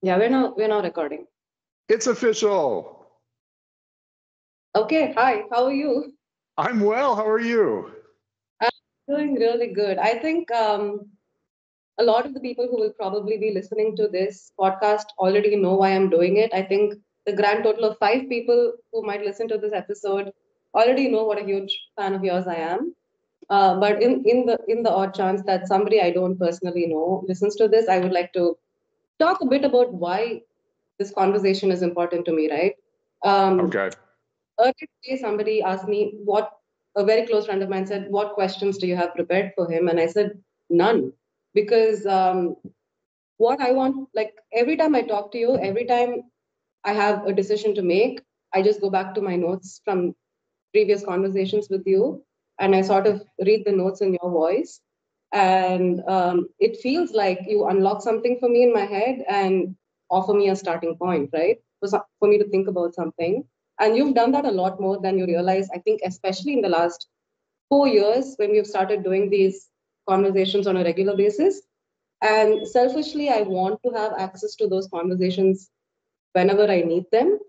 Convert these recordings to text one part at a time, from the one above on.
Yeah, we're now recording. It's official. Okay, hi, how are you? I'm well. How are you? I'm doing really good. I think a lot of the people who will probably be listening to this podcast already know why I'm doing it. I think the grand total of 5 people who might listen to this episode already know what a huge fan of yours I am. But in the odd chance that somebody I don't personally know listens to this, I would like to talk a bit about why this conversation is important to me, right? Um, Okay. Earlier today, somebody asked me what a very close friend of mine said, "What questions do you have prepared for him?" And I said, "None," because what I want, like every time I talk to you, every time I have a decision to make, I just go back to my notes from previous conversations with you, and I sort of read the notes in your voice, and it feels like you unlock something for me in my head and offer me a starting point, right? For me to think about something. And you've done that a lot more than you realize. I think, especially in the last 4 years, when we've started doing these conversations on a regular basis. And selfishly, I want to have access to those conversations whenever I need them,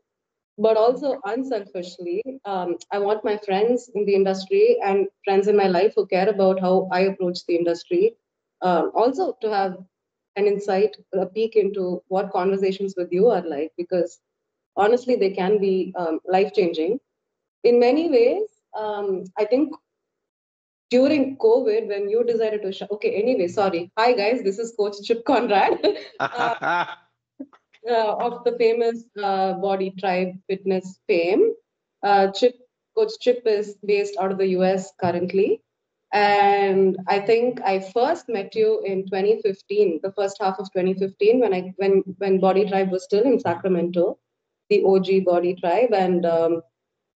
but also unselfishly, I want my friends in the industry and friends in my life who care about how I approach the industry also to have an insight, a peek into what conversations with you are like, because honestly, they can be life changing. In many ways, I think during COVID, when you decided to, okay, anyway, sorry. Hi, guys, this is Coach Chip Conrad. uh, of the famous Body Tribe Fitness fame. Coach Chip is based out of the US currently. And I think I first met you in 2015, the first half of 2015, when Body Tribe was still in Sacramento, the OG Body Tribe. And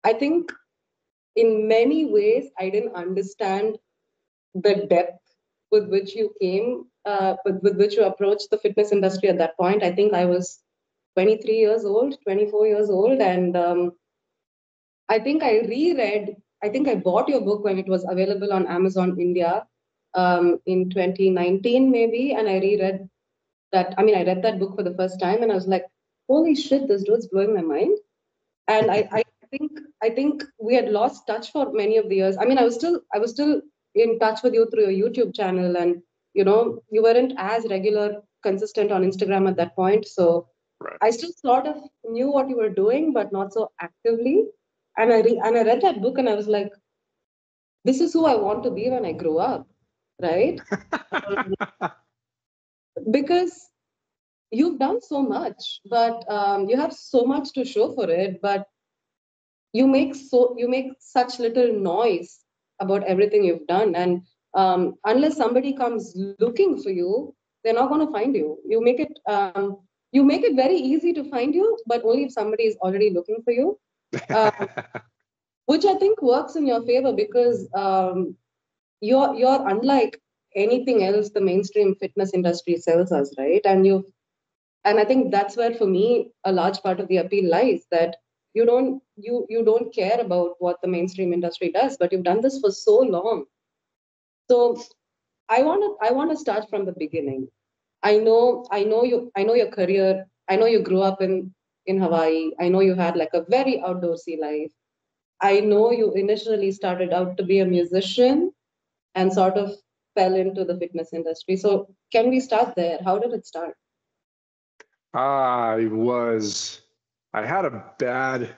I think in many ways I didn't understand the depth with which you came, with which you approached the fitness industry at that point. I think I was 23 years old, 24 years old, and I think I think I bought your book when it was available on Amazon India in 2019, maybe, and I reread that. I mean, I read that book for the first time, and I was like, "Holy shit, this dude's blowing my mind." And think I think we had lost touch for many of the years. I mean, I was still in touch with you through your YouTube channel, and you weren't as regular, consistent on Instagram at that point. So Right. I still sort of knew what you were doing, but not so actively. And I read that book, and I was like, this is who I want to be when I grow up, right? Um, because you've done so much, but you have so much to show for it, but you make such little noise about everything you've done, and unless somebody comes looking for you, they're not going to find you. You make it very easy to find you, but only if somebody is already looking for you, um, which I think works in your favor, because you're unlike anything else the mainstream fitness industry sells us, right? And I think that's where, for me, a large part of the appeal lies, that you don't care about what the mainstream industry does, but you've done this for so long. So I want to start from the beginning. I know your career. I know you grew up in Hawaii. I know you had like a very outdoorsy life. I know you initially started out to be a musician and sort of fell into the fitness industry. So can we start there? How did it start? I was, I had a bad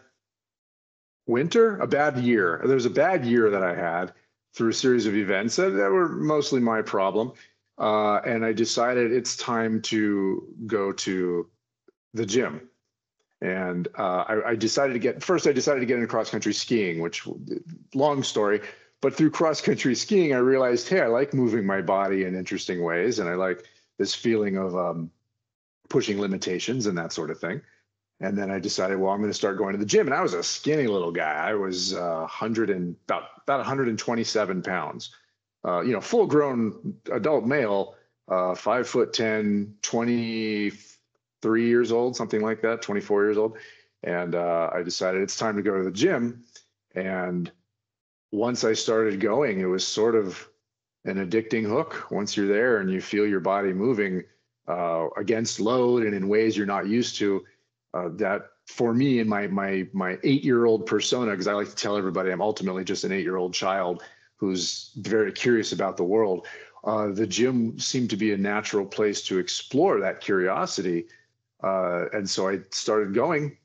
winter, a bad year. There was a bad year that I had through a series of events that were mostly my problem. And I decided it's time to go to the gym. And I decided to I decided to get into cross country skiing, which, long story, but through cross country skiing, I realized, hey, I like moving my body in interesting ways, and I like this feeling of pushing limitations and that sort of thing. And then I decided, well, I'm going to start going to the gym. And I was a skinny little guy. I was 100 and about 127 pounds. Full grown adult male, 5 foot 10, 23 years old, something like that, 24 years old. And I decided it's time to go to the gym. And once I started going, it was sort of an addicting hook. Once you're there and you feel your body moving, against load and in ways you're not used to. That for me, in my 8-year-old persona, because I like to tell everybody I'm ultimately just an 8-year-old child who's very curious about the world. The gym seemed to be a natural place to explore that curiosity. And so I started going.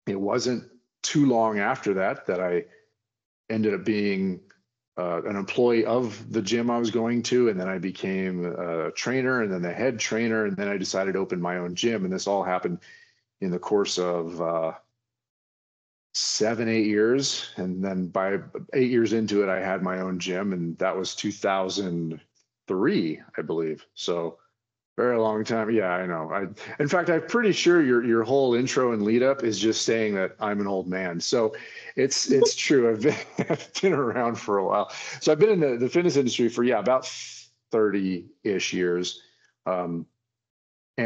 It wasn't too long after that I ended up being an employee of the gym I was going to. And then I became a trainer and then the head trainer. And then I decided to open my own gym. And this all happened in the course of 7, 8 years. And then by 8 years into it, I had my own gym, and that was 2003, I believe. So very long time. Yeah, I know. In fact, I'm pretty sure your whole intro and lead up is just saying that I'm an old man. So it's true. I've been around for a while. So I've been in the fitness industry for about 30-ish years. And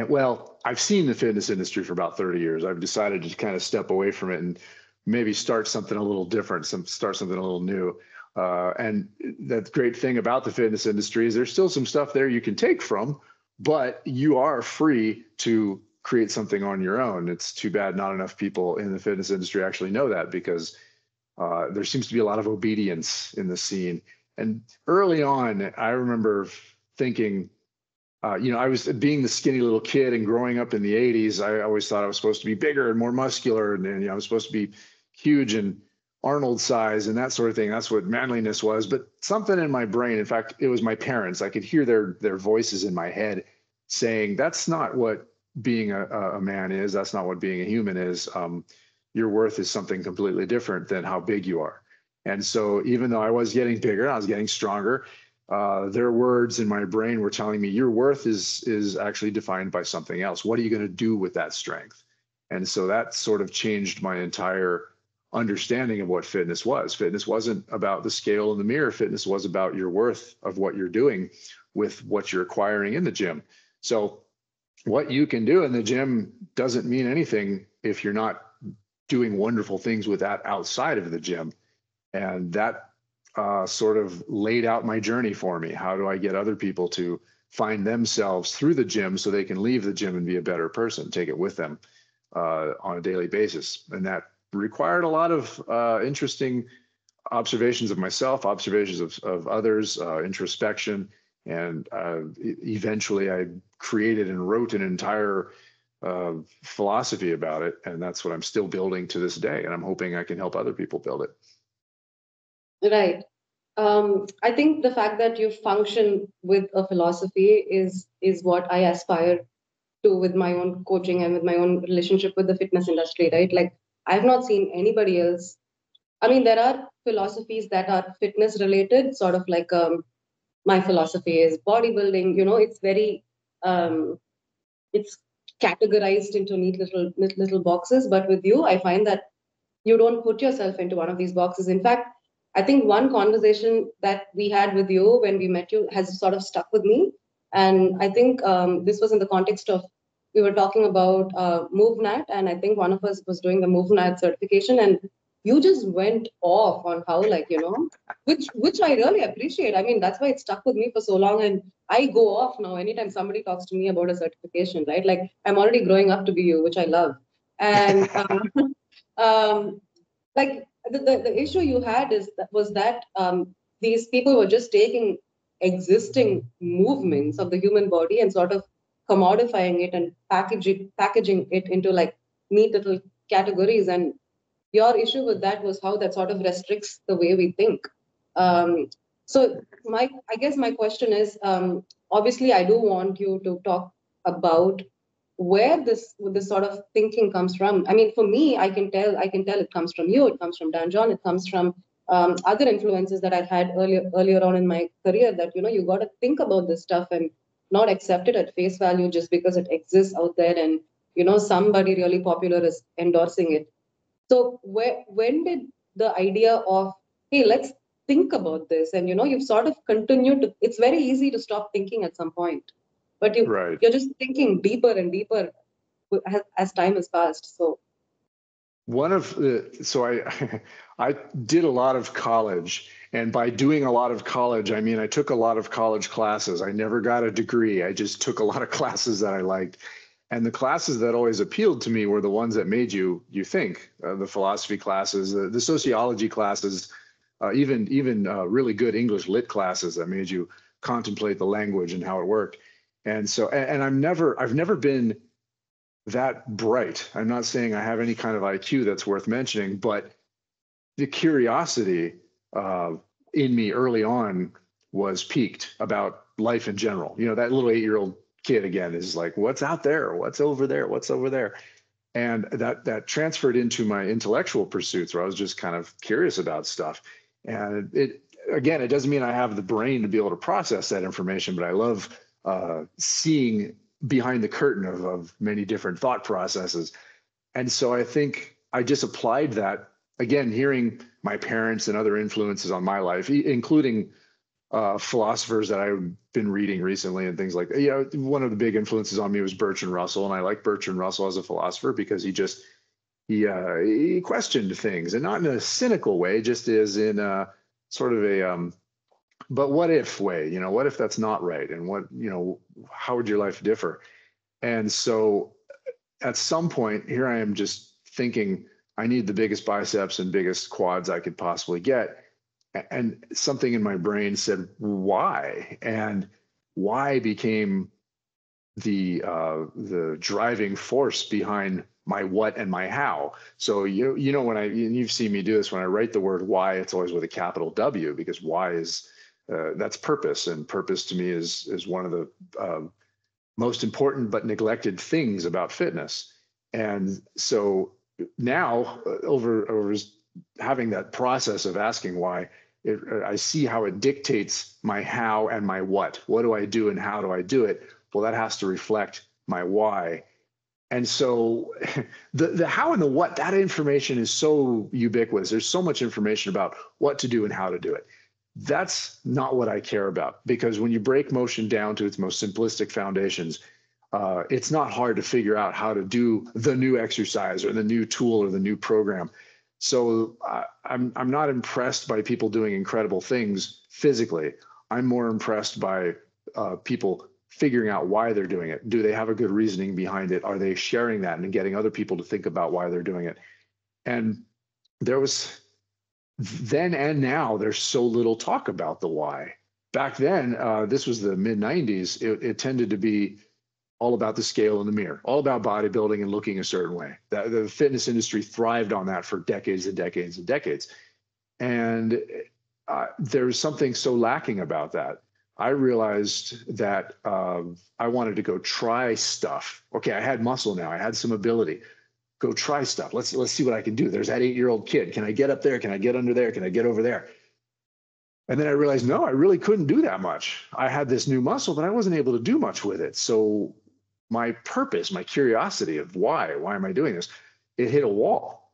well, I've seen the fitness industry for about 30 years. I've decided to kind of step away from it and maybe start something a little different, start something a little new. And the great thing about the fitness industry is there's still some stuff there you can take from, but you are free to create something on your own. It's too bad not enough people in the fitness industry actually know that, because there seems to be a lot of obedience in the scene. And early on, I remember thinking, I was being the skinny little kid and growing up in the 80s. I always thought I was supposed to be bigger and more muscular, and I was supposed to be huge and Arnold size and that sort of thing. That's what manliness was. But something in my brain, in fact, it was my parents. I could hear their voices in my head saying, that's not what being a man is. That's not what being a human is. Your worth is something completely different than how big you are. And so even though I was getting bigger, I was getting stronger, their words in my brain were telling me your worth is actually defined by something else. What are you going to do with that strength? And so that sort of changed my entire understanding of what fitness was. Fitness wasn't about the scale in the mirror. Fitness was about your worth of what you're doing with what you're acquiring in the gym. So what you can do in the gym doesn't mean anything if you're not doing wonderful things with that outside of the gym. And that sort of laid out my journey for me. How do I get other people to find themselves through the gym so they can leave the gym and be a better person, take it with them on a daily basis? And that required a lot of interesting observations of myself, observations of others, introspection. And eventually I created and wrote an entire philosophy about it. And that's what I'm still building to this day. And I'm hoping I can help other people build it. Right. I think the fact that you function with a philosophy is what I aspire to with my own coaching and with my own relationship with the fitness industry, right? Like, I've not seen anybody else. I mean, there are philosophies that are fitness related, sort of like my philosophy is bodybuilding. It's very it's categorized into neat little boxes. But with you, I find that you don't put yourself into one of these boxes. In fact, I think one conversation that we had with you when we met you has sort of stuck with me. And I think this was in the context of, we were talking about MoveNat, and I think one of us was doing the MoveNat certification, and you just went off on how, like, which I really appreciate. I mean, that's why it stuck with me for so long. And I go off now anytime somebody talks to me about a certification, right? Like, I'm already growing up to be you, which I love. And like the issue you had was that these people were just taking existing movements of the human body and sort of commodifying it and packaging it into like neat little categories. And your issue with that was how that sort of restricts the way we think. So I guess my question is, obviously I do want you to talk about where this sort of thinking comes from. I mean, for me, I can tell it comes from you, it comes from Dan John, it comes from other influences that I've had earlier on in my career, that you got to think about this stuff and not accept it at face value just because it exists out there and somebody really popular is endorsing it. So when did the idea of, hey, let's think about this, and you've sort of continued to, it's very easy to stop thinking at some point, but Right. you're just thinking deeper and deeper as time has passed. So I I did a lot of college, And by doing a lot of college, I mean, I took a lot of college classes. I never got a degree. I just took a lot of classes that I liked. And the classes that always appealed to me were the ones that made you think. The philosophy classes, the sociology classes, even really good English lit classes that made you contemplate the language and how it worked. And so, and I've never been that bright. I'm not saying I have any kind of IQ that's worth mentioning, but the curiosity in me early on was piqued about life in general. You know, that little 8-year-old kid again is like, what's out there? What's over there? What's over there? And that transferred into my intellectual pursuits, where I was just kind of curious about stuff. And it doesn't mean I have the brain to be able to process that information, but I love seeing behind the curtain of many different thought processes. And so I think I just applied that, again, hearing my parents and other influences on my life, including philosophers that I've been reading recently and things like that. You know, one of the big influences on me was Bertrand Russell, and I like Bertrand Russell as a philosopher because he questioned things, and not in a cynical way, just as in a sort of a but what if way. You know, what if that's not right, and what, you know, how would your life differ? And so at some point here I am just thinking I need the biggest biceps and biggest quads I could possibly get. And something in my brain said, why? And why became the driving force behind my what and my how. So you know, you've seen me do this, when I write the word why, it's always with a capital W, because why is that's purpose, and purpose to me is one of the most important but neglected things about fitness. And so now, over having that process of asking why, I see how it dictates my how and my what. What do I do and how do I do it? Well, that has to reflect my why. And so the how and the what, that information is so ubiquitous. There's so much information about what to do and how to do it. That's not what I care about, because when you break motion down to its most simplistic foundations, it's not hard to figure out how to do the new exercise or the new tool or the new program. So I'm not impressed by people doing incredible things physically. I'm more impressed by people figuring out why they're doing it. Do they have a good reasoning behind it? Are they sharing that and getting other people to think about why they're doing it? And there was then and now, there's so little talk about the why. Back then, this was the mid 90s, it tended to be all about the scale in the mirror, all about bodybuilding and looking a certain way. The fitness industry thrived on that for decades and decades and decades. And there's something so lacking about that. I realized that I wanted to go try stuff. Okay, I had muscle now, I had some ability. Go try stuff. Let's see what I can do. There's that 8-year-old kid. Can I get up there? Can I get under there? Can I get over there? And then I realized, no, I really couldn't do that much. I had this new muscle, but I wasn't able to do much with it. So my purpose, my curiosity of why am I doing this? It hit a wall.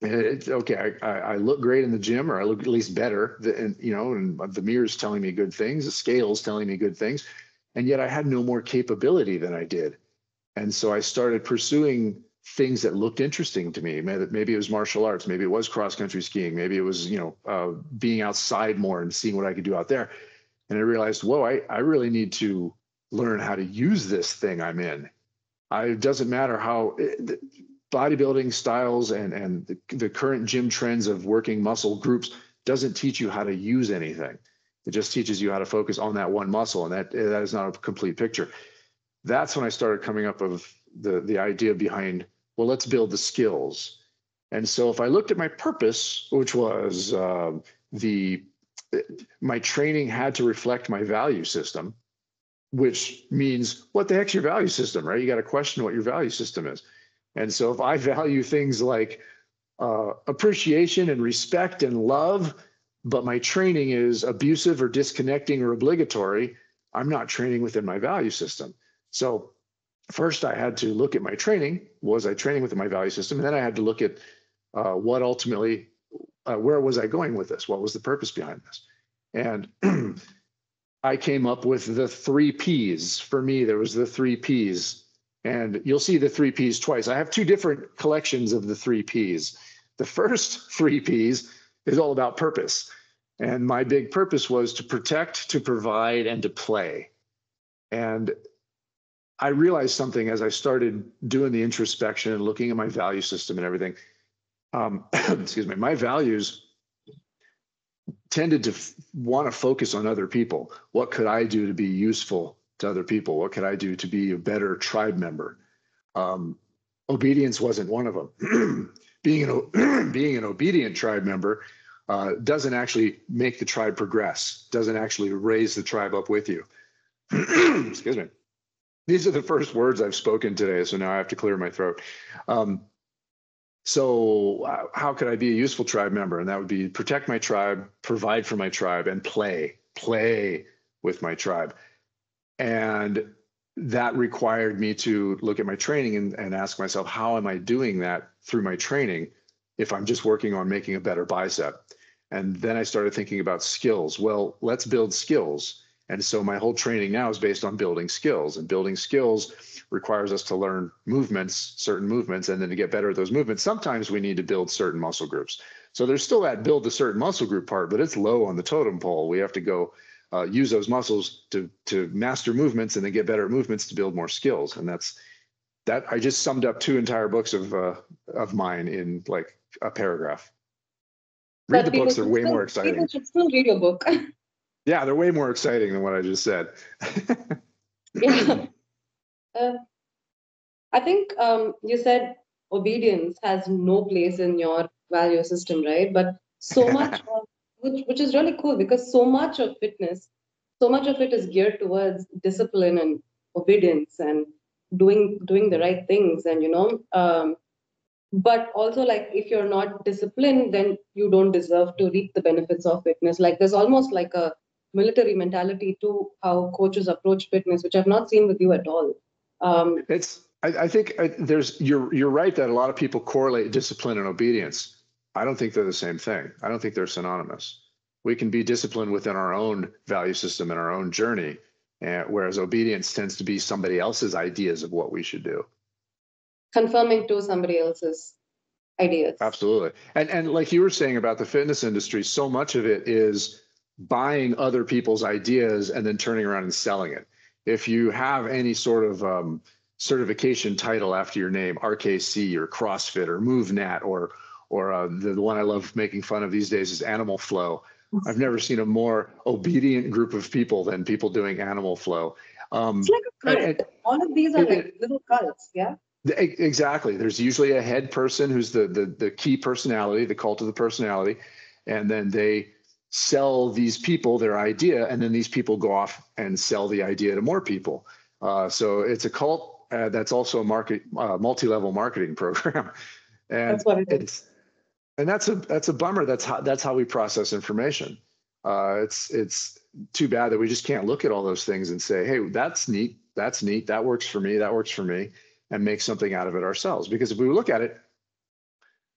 Okay, I look great in the gym, or I look at least better, and the mirror's telling me good things, the scale's telling me good things, and yet I had no more capability than I did. And so I started pursuing things that looked interesting to me. Maybe it was martial arts, maybe it was cross-country skiing, maybe it was being outside more and seeing what I could do out there. And I realized, whoa, I really need to learn how to use this thing I'm in. It doesn't matter how bodybuilding styles and the current gym trends of working muscle groups doesn't teach you how to use anything. It just teaches you how to focus on that one muscle, and that is not a complete picture. That's when I started coming up with the idea behind, well, let's build the skills. And so if I looked at my purpose, which was my training had to reflect my value system, which means, what the heck's your value system, right? You got to question what your value system is. And so if I value things like appreciation and respect and love, but my training is abusive or disconnecting or obligatory, I'm not training within my value system. So first I had to look at my training. Was I training within my value system? And then I had to look at what ultimately, where was I going with this? What was the purpose behind this? And I came up with the 3 Ps. For me, there was the 3 Ps. And you'll see the 3 Ps twice. I have 2 different collections of the 3 Ps. The first 3 Ps is all about purpose. And my big purpose was to protect, to provide, and to play. And I realized something as I started doing the introspection and looking at my value system and everything. Excuse me, my values tended to want to focus on other people. What could I do to be useful to other people? What could I do to be a better tribe member? Obedience wasn't one of them. being an obedient tribe member doesn't actually make the tribe progress, doesn't actually raise the tribe up with you. Excuse me. These are the first words I've spoken today, so now I have to clear my throat. So how could I be a useful tribe member? And that would be protect my tribe, provide for my tribe, and play with my tribe. And that required me to look at my training and ask myself, how am I doing that through my training if I'm just working on making a better bicep? And then I started thinking about skills. Well, let's build skills. And so my whole training now is based on building skills, and building skills requires us to learn movements, certain movements, and then to get better at those movements, sometimes we need to build certain muscle groups. So there's still that build a certain muscle group part, but it's low on the totem pole. We have to go use those muscles to master movements and then get better at movements to build more skills. And that's that. I just summed up 2 entire books of mine in like a paragraph. Read the books; they're way more exciting. People should still read your book. Yeah, they're way more exciting than what I just said. Yeah. I think you said obedience has no place in your value system, right? But so much of, which is really cool, because so much of fitness, so much of it is geared towards discipline and obedience and doing the right things, and but also, like, if you're not disciplined, then you don't deserve to reap the benefits of fitness. Like, there's almost like a military mentality to how coaches approach fitness, which I've not seen with you at all. I think you're right that a lot of people correlate discipline and obedience. I don't think they're the same thing. I don't think they're synonymous. We can be disciplined within our own value system and our own journey, whereas obedience tends to be somebody else's ideas of what we should do. Conforming to somebody else's ideas. Absolutely. And like you were saying about the fitness industry, so much of it is buying other people's ideas and then turning around and selling it. If you have any sort of certification title after your name, RKC or CrossFit or MoveNat or the one I love making fun of these days is Animal Flow. I've never seen a more obedient group of people than people doing Animal Flow. It's like a cult. All of these are like little cults, yeah? Exactly. There's usually a head person who's the key personality, the cult of the personality, and then they sell these people their idea, and then these people go off and sell the idea to more people. So it's a cult that's also a multi-level marketing program, and that's what it is. And that's a bummer. That's how we process information. It's too bad that we just can't look at all those things and say, hey, that's neat, that works for me, and make something out of it ourselves. Because if we look at it,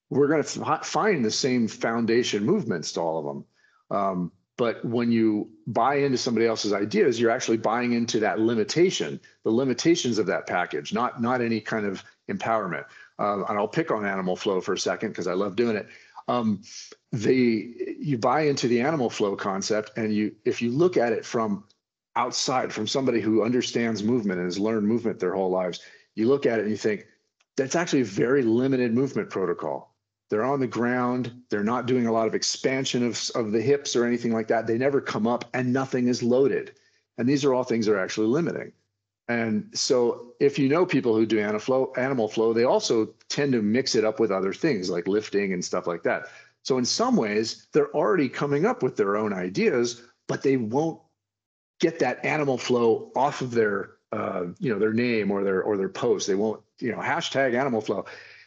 we're going to find the same foundation movements to all of them. But when you buy into somebody else's ideas, you're actually buying into that the limitations of that package, not any kind of empowerment. And I'll pick on Animal Flow for a second because I love doing it. You buy into the Animal Flow concept, and if you look at it from outside, from somebody who understands movement and has learned movement their whole lives, you look at it and you think, that's actually a very limited movement protocol. They're on the ground. They're not doing a lot of expansion of the hips or anything like that. They never come up, and nothing is loaded. And these are all things that are actually limiting. And so if you know people who do Animal Flow, they also tend to mix it up with other things like lifting and stuff like that. So in some ways, they're already coming up with their own ideas, but they won't get that Animal Flow off of their their name or their post. They won't, hashtag Animal Flow.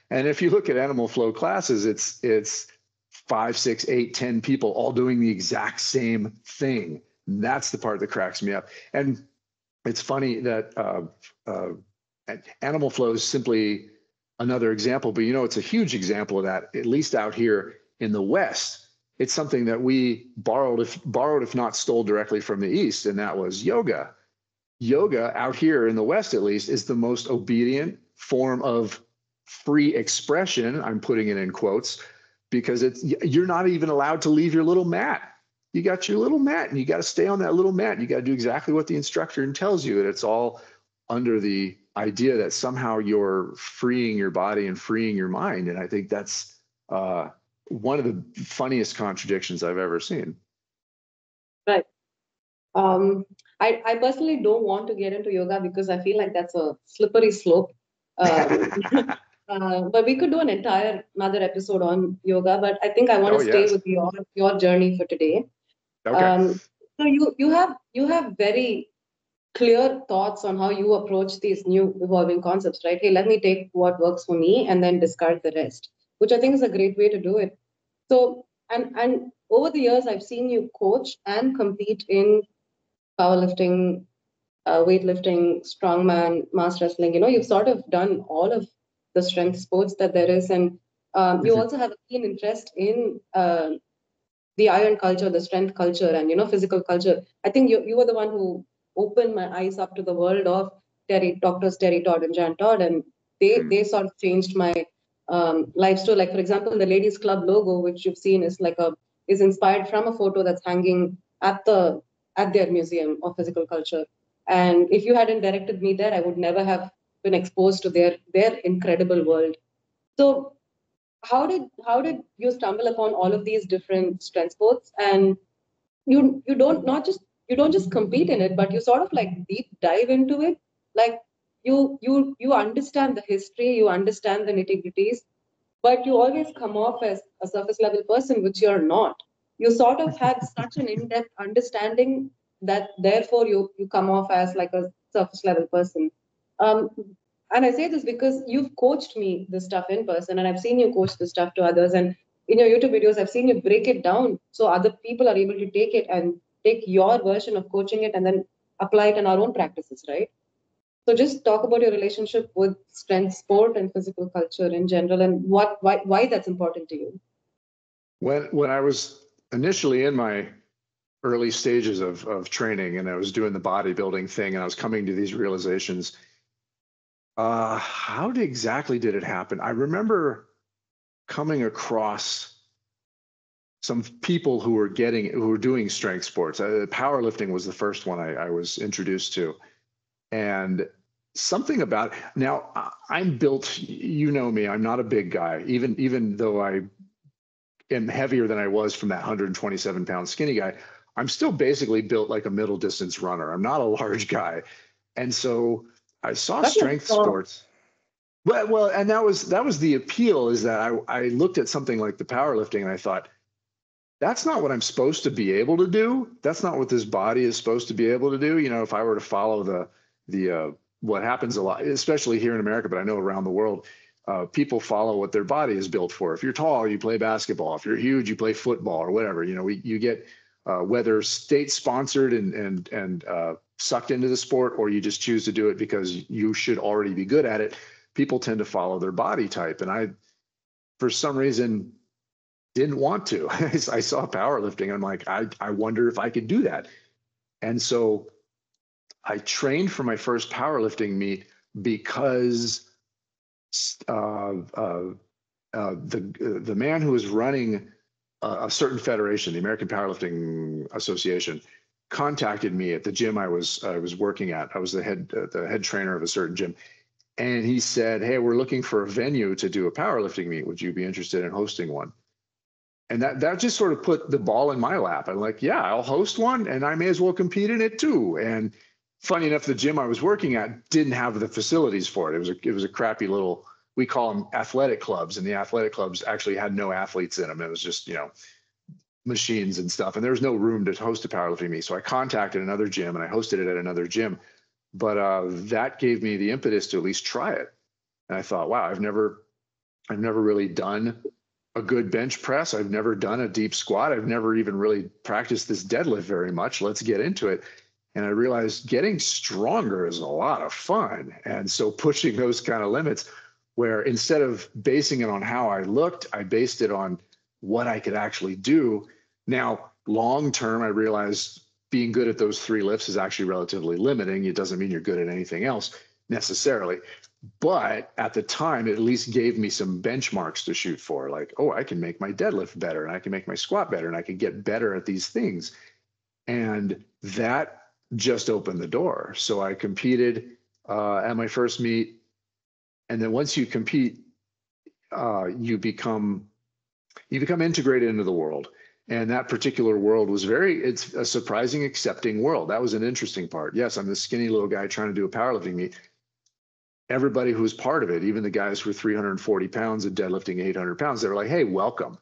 And if you look at Animal Flow classes, it's 5, 6, 8, 10 people all doing the exact same thing. That's the part that cracks me up. And it's funny that Animal Flow is simply another example, but it's a huge example of that, at least out here in the West. It's something that we borrowed, if not stole directly from the East, and that was yoga. Yoga out here in the West, at least, is the most obedient form of free expression. I'm putting it in quotes because you're not even allowed to leave your little mat. you got your little mat and you got to stay on that little mat. You got to do exactly what the instructor tells you. And it's all under the idea that somehow you're freeing your body and freeing your mind. And I think that's one of the funniest contradictions I've ever seen. Right. I personally don't want to get into yoga because I feel like that's a slippery slope. Um, but we could do another episode on yoga. But I think I want Oh, to stay yes. with your journey for today. Okay. So you have very clear thoughts on how you approach these new evolving concepts, right? Hey, let me take what works for me and then discard the rest, which I think is a great way to do it. So and over the years, I've seen you coach and compete in powerlifting, weightlifting, strongman, mass wrestling. You've sort of done all of the strength sports that there is, and you also have a keen interest in the iron culture, the strength culture, and physical culture. I think you were the one who opened my eyes up to the world of doctors Terry Todd and Jan Todd, and they sort of changed my life story. Like for example, the ladies club logo, which you've seen, is inspired from a photo that's hanging at their museum of physical culture. And if you hadn't directed me there, I would never have been exposed to their incredible world. So how did you stumble upon all of these different strength sports, and you don't not just you don't just compete in it, but you sort of like deep dive into it, like you understand the history, you understand the nitty-gritties, but you always come off as a surface level person, which you're not. You sort of have such an in-depth understanding that therefore you come off as like a surface level person. Um, and I say this because you've coached me this stuff in person, and I've seen you coach this stuff to others. And in your YouTube videos, I've seen you break it down so other people are able to take it and take your version of coaching it and then apply it in our own practices, right? So just talk about your relationship with strength sport and physical culture in general, and why that's important to you. When I was initially in my early stages of training and I was doing the bodybuilding thing and I was coming to these realizations, exactly did it happen? I remember coming across some people who were doing strength sports. Powerlifting was the first one I was introduced to. And something about now I'm built, you know me, I'm not a big guy, even though I am heavier than I was from that 127-pound skinny guy. I'm still basically built like a middle distance runner. I'm not a large guy. And so I saw That's strength sports. Well, and that was the appeal, is that I looked at something like the powerlifting and I thought, that's not what I'm supposed to be able to do. That's not what this body is supposed to be able to do. If I were to follow the what happens a lot, especially here in America, but I know around the world, people follow what their body is built for. If you're tall, you play basketball. If you're huge, you play football or whatever. You get whether state sponsored and sucked into the sport, or you just choose to do it because you should already be good at it. People tend to follow their body type, and I, for some reason, didn't want to. I saw powerlifting. I'm like, I wonder if I could do that. And so I trained for my first powerlifting meet because the man who was running a certain federation, the American Powerlifting Association, contacted me at the gym I was working at. I was the head trainer of a certain gym. And he said, hey, we're looking for a venue to do a powerlifting meet. Would you be interested in hosting one? And that just sort of put the ball in my lap. I'm like, yeah, I'll host one and I may as well compete in it too. And funny enough, the gym I was working at didn't have the facilities for it. It was a crappy little, we call them athletic clubs, and the athletic clubs actually had no athletes in them. It was just, machines and stuff. And there was no room to host a powerlifting meet. So I contacted another gym and I hosted it at another gym. But that gave me the impetus to at least try it. And I thought, wow, I've never really done a good bench press. I've never done a deep squat. I've never even really practiced this deadlift very much. Let's get into it. And I realized getting stronger is a lot of fun. And so pushing those kind of limits, where instead of basing it on how I looked, I based it on what I could actually do. Now, long term, I realized being good at those three lifts is actually relatively limiting. It doesn't mean you're good at anything else necessarily. But at the time, it at least gave me some benchmarks to shoot for. Like, oh, I can make my deadlift better, and I can make my squat better, and I can get better at these things. And that just opened the door. So I competed at my first meet. And then once you compete, you become integrated into the world. And that particular world was it's a surprising, accepting world. That was an interesting part. Yes, I'm this skinny little guy trying to do a powerlifting meet. Everybody who was part of it, even the guys who were 340 pounds and deadlifting 800 pounds, they were like, hey, welcome.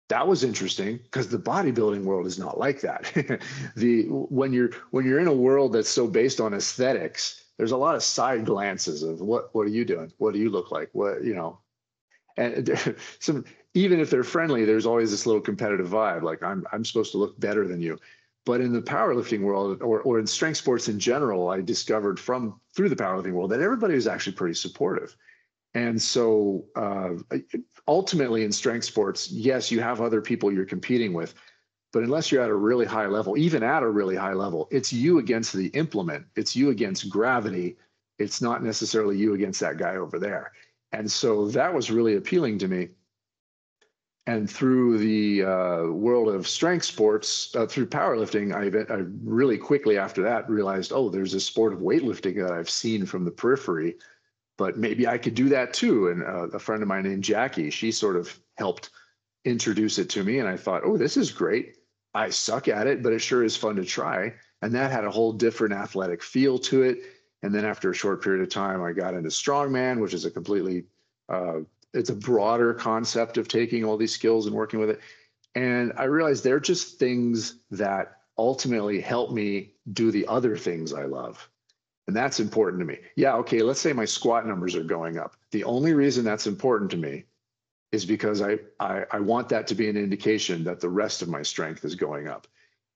That was interesting because the bodybuilding world is not like that. When you're in a world that's so based on aesthetics, there's a lot of side glances of what are you doing? What do you look like? What, and even if they're friendly, there's always this little competitive vibe. Like I'm supposed to look better than you. But in the powerlifting world or in strength sports in general, I discovered through the powerlifting world that everybody was actually pretty supportive. And so ultimately in strength sports, yes, you have other people you're competing with, but unless you're at a really high level, even at a really high level, it's you against the implement. It's you against gravity. It's not necessarily you against that guy over there. And so that was really appealing to me. And through the world of strength sports, through powerlifting, I really quickly after that realized, oh, there's a sport of weightlifting that I've seen from the periphery, but maybe I could do that too. And a friend of mine named Jackie, she sort of helped introduce it to me. And I thought, oh, this is great. I suck at it, but it sure is fun to try. And that had a whole different athletic feel to it. And then after a short period of time, I got into strongman, which is a completely, it's a broader concept of taking all these skills and working with it. And I realized they're just things that ultimately help me do the other things I love. And that's important to me. Yeah, okay, let's say my squat numbers are going up. The only reason that's important to me is because I want that to be an indication that the rest of my strength is going up.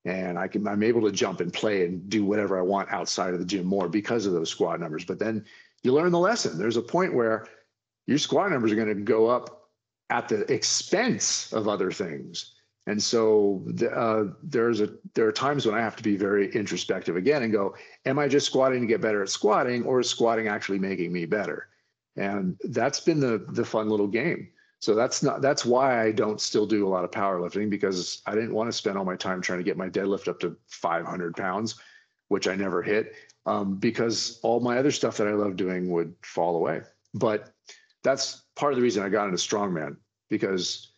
And I'm able to jump and play and do whatever I want outside of the gym more because of those squat numbers. But then you learn the lesson. There's a point where your squat numbers are going to go up at the expense of other things. And so there are times when I have to be very introspective again and go, am I just squatting to get better at squatting, or is squatting actually making me better? And that's been the fun little game. So that's why I don't still do a lot of powerlifting, because I didn't want to spend all my time trying to get my deadlift up to 500 pounds, which I never hit, because all my other stuff that I love doing would fall away. But that's part of the reason I got into strongman, because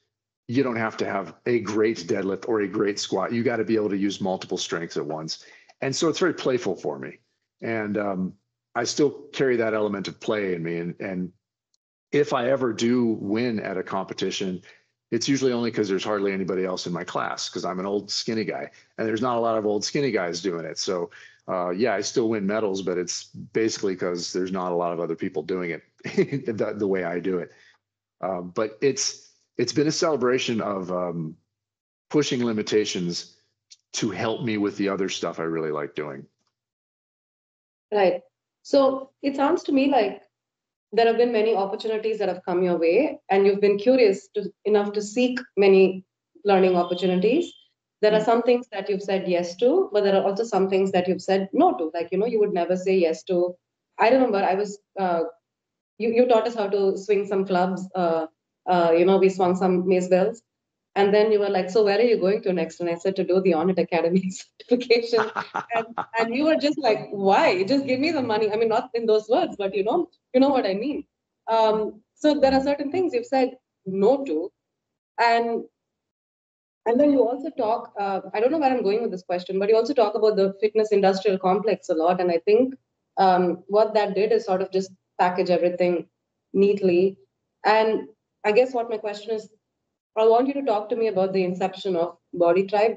you don't have to have a great deadlift or a great squat. You got to be able to use multiple strengths at once. And so it's very playful for me. And I still carry that element of play in me. And if I ever do win at a competition, it's usually only because there's hardly anybody else in my class, because I'm an old skinny guy and there's not a lot of old skinny guys doing it. So yeah, I still win medals, but it's basically because there's not a lot of other people doing it the way I do it. But it's been a celebration of pushing limitations to help me with the other stuff I really like doing. Right. So it sounds to me like there have been many opportunities that have come your way, and you've been curious enough to seek many learning opportunities. There are some things that you've said yes to, but there are also some things that you've said no to. Like, you would never say yes to. I remember you taught us how to swing some clubs. We swung some mace bells. And then you were like, so where are you going to next? And I said, to do the Onnit Academy certification. And you were just like, why? Just give me the money. I mean, not in those words, but you know what I mean. So there are certain things you've said no to. And then you also talk, I don't know where I'm going with this question, but you also talk about the fitness industrial complex a lot. And I think what that did is sort of just package everything neatly. And I guess what my question is, I want you to talk to me about the inception of Body Tribe,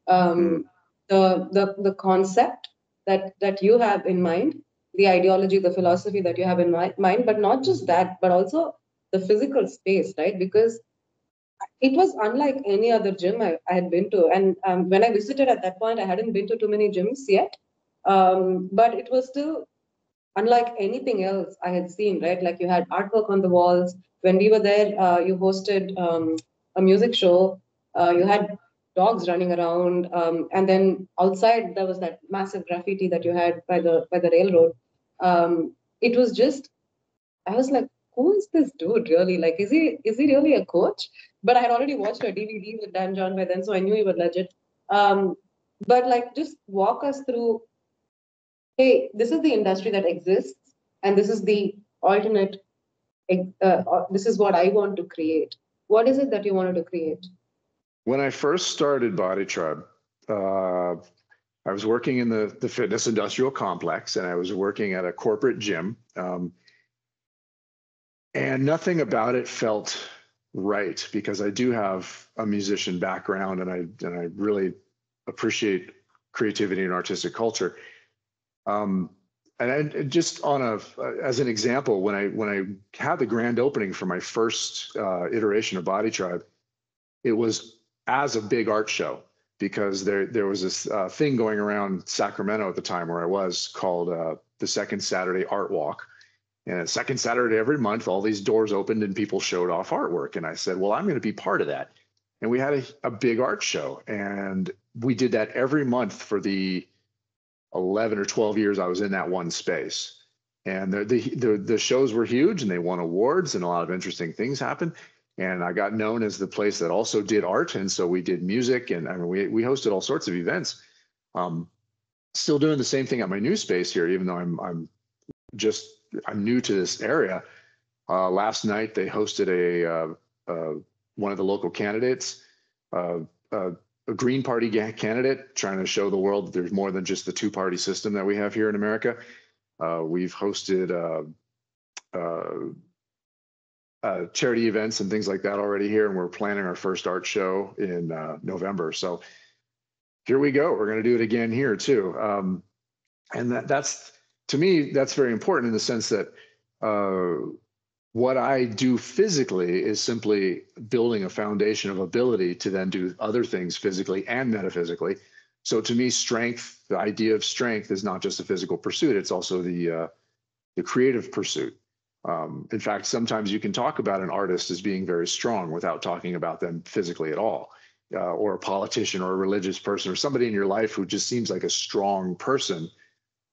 the concept that you have in mind, the ideology, the philosophy that you have in mind, but not just that, but also the physical space, right? Because it was unlike any other gym I had been to. And when I visited at that point, I hadn't been to too many gyms yet, but it was still unlike anything else I had seen, right? Like you had artwork on the walls. When we were there, you hosted a music show. You had dogs running around, and then outside there was that massive graffiti that you had by the railroad. It was just I was like, who is this dude really? Like, is he really a coach? But I had already watched a DVD with Dan John by then, so I knew he was legit. Um, but like, just walk us through. Hey, this is the industry that exists, and this is the alternate. This is what I want to create. What is it that you wanted to create? When I first started Body Tribe, I was working in the fitness industrial complex, and I was working at a corporate gym, and nothing about it felt right, because I do have a musician background, and I really appreciate creativity and artistic culture. And just as an example, when I had the grand opening for my first iteration of Body Tribe, it was as a big art show, because there was this thing going around Sacramento at the time where I was, called the Second Saturday Art Walk. And second Saturday every month, all these doors opened and people showed off artwork. And I said, well, I'm going to be part of that. And we had a big art show, and we did that every month for the 11 or 12 years I was in that one space. And the shows were huge, and they won awards, and a lot of interesting things happened. And I got known as the place that also did art. And so we did music, and I mean, we hosted all sorts of events. Still doing the same thing at my new space here, even though I'm new to this area. Last night they hosted one of the local candidates, a Green Party candidate, trying to show the world that there's more than just the two-party system that we have here in America. We've hosted charity events and things like that already here, and we're planning our first art show in November. So here we go. We're going to do it again here too. And that's, to me, that's very important in the sense that what I do physically is simply building a foundation of ability to then do other things physically and metaphysically. So to me, strength, the idea of strength, is not just a physical pursuit, it's also the creative pursuit. In fact, sometimes you can talk about an artist as being very strong without talking about them physically at all, or a politician or a religious person or somebody in your life who just seems like a strong person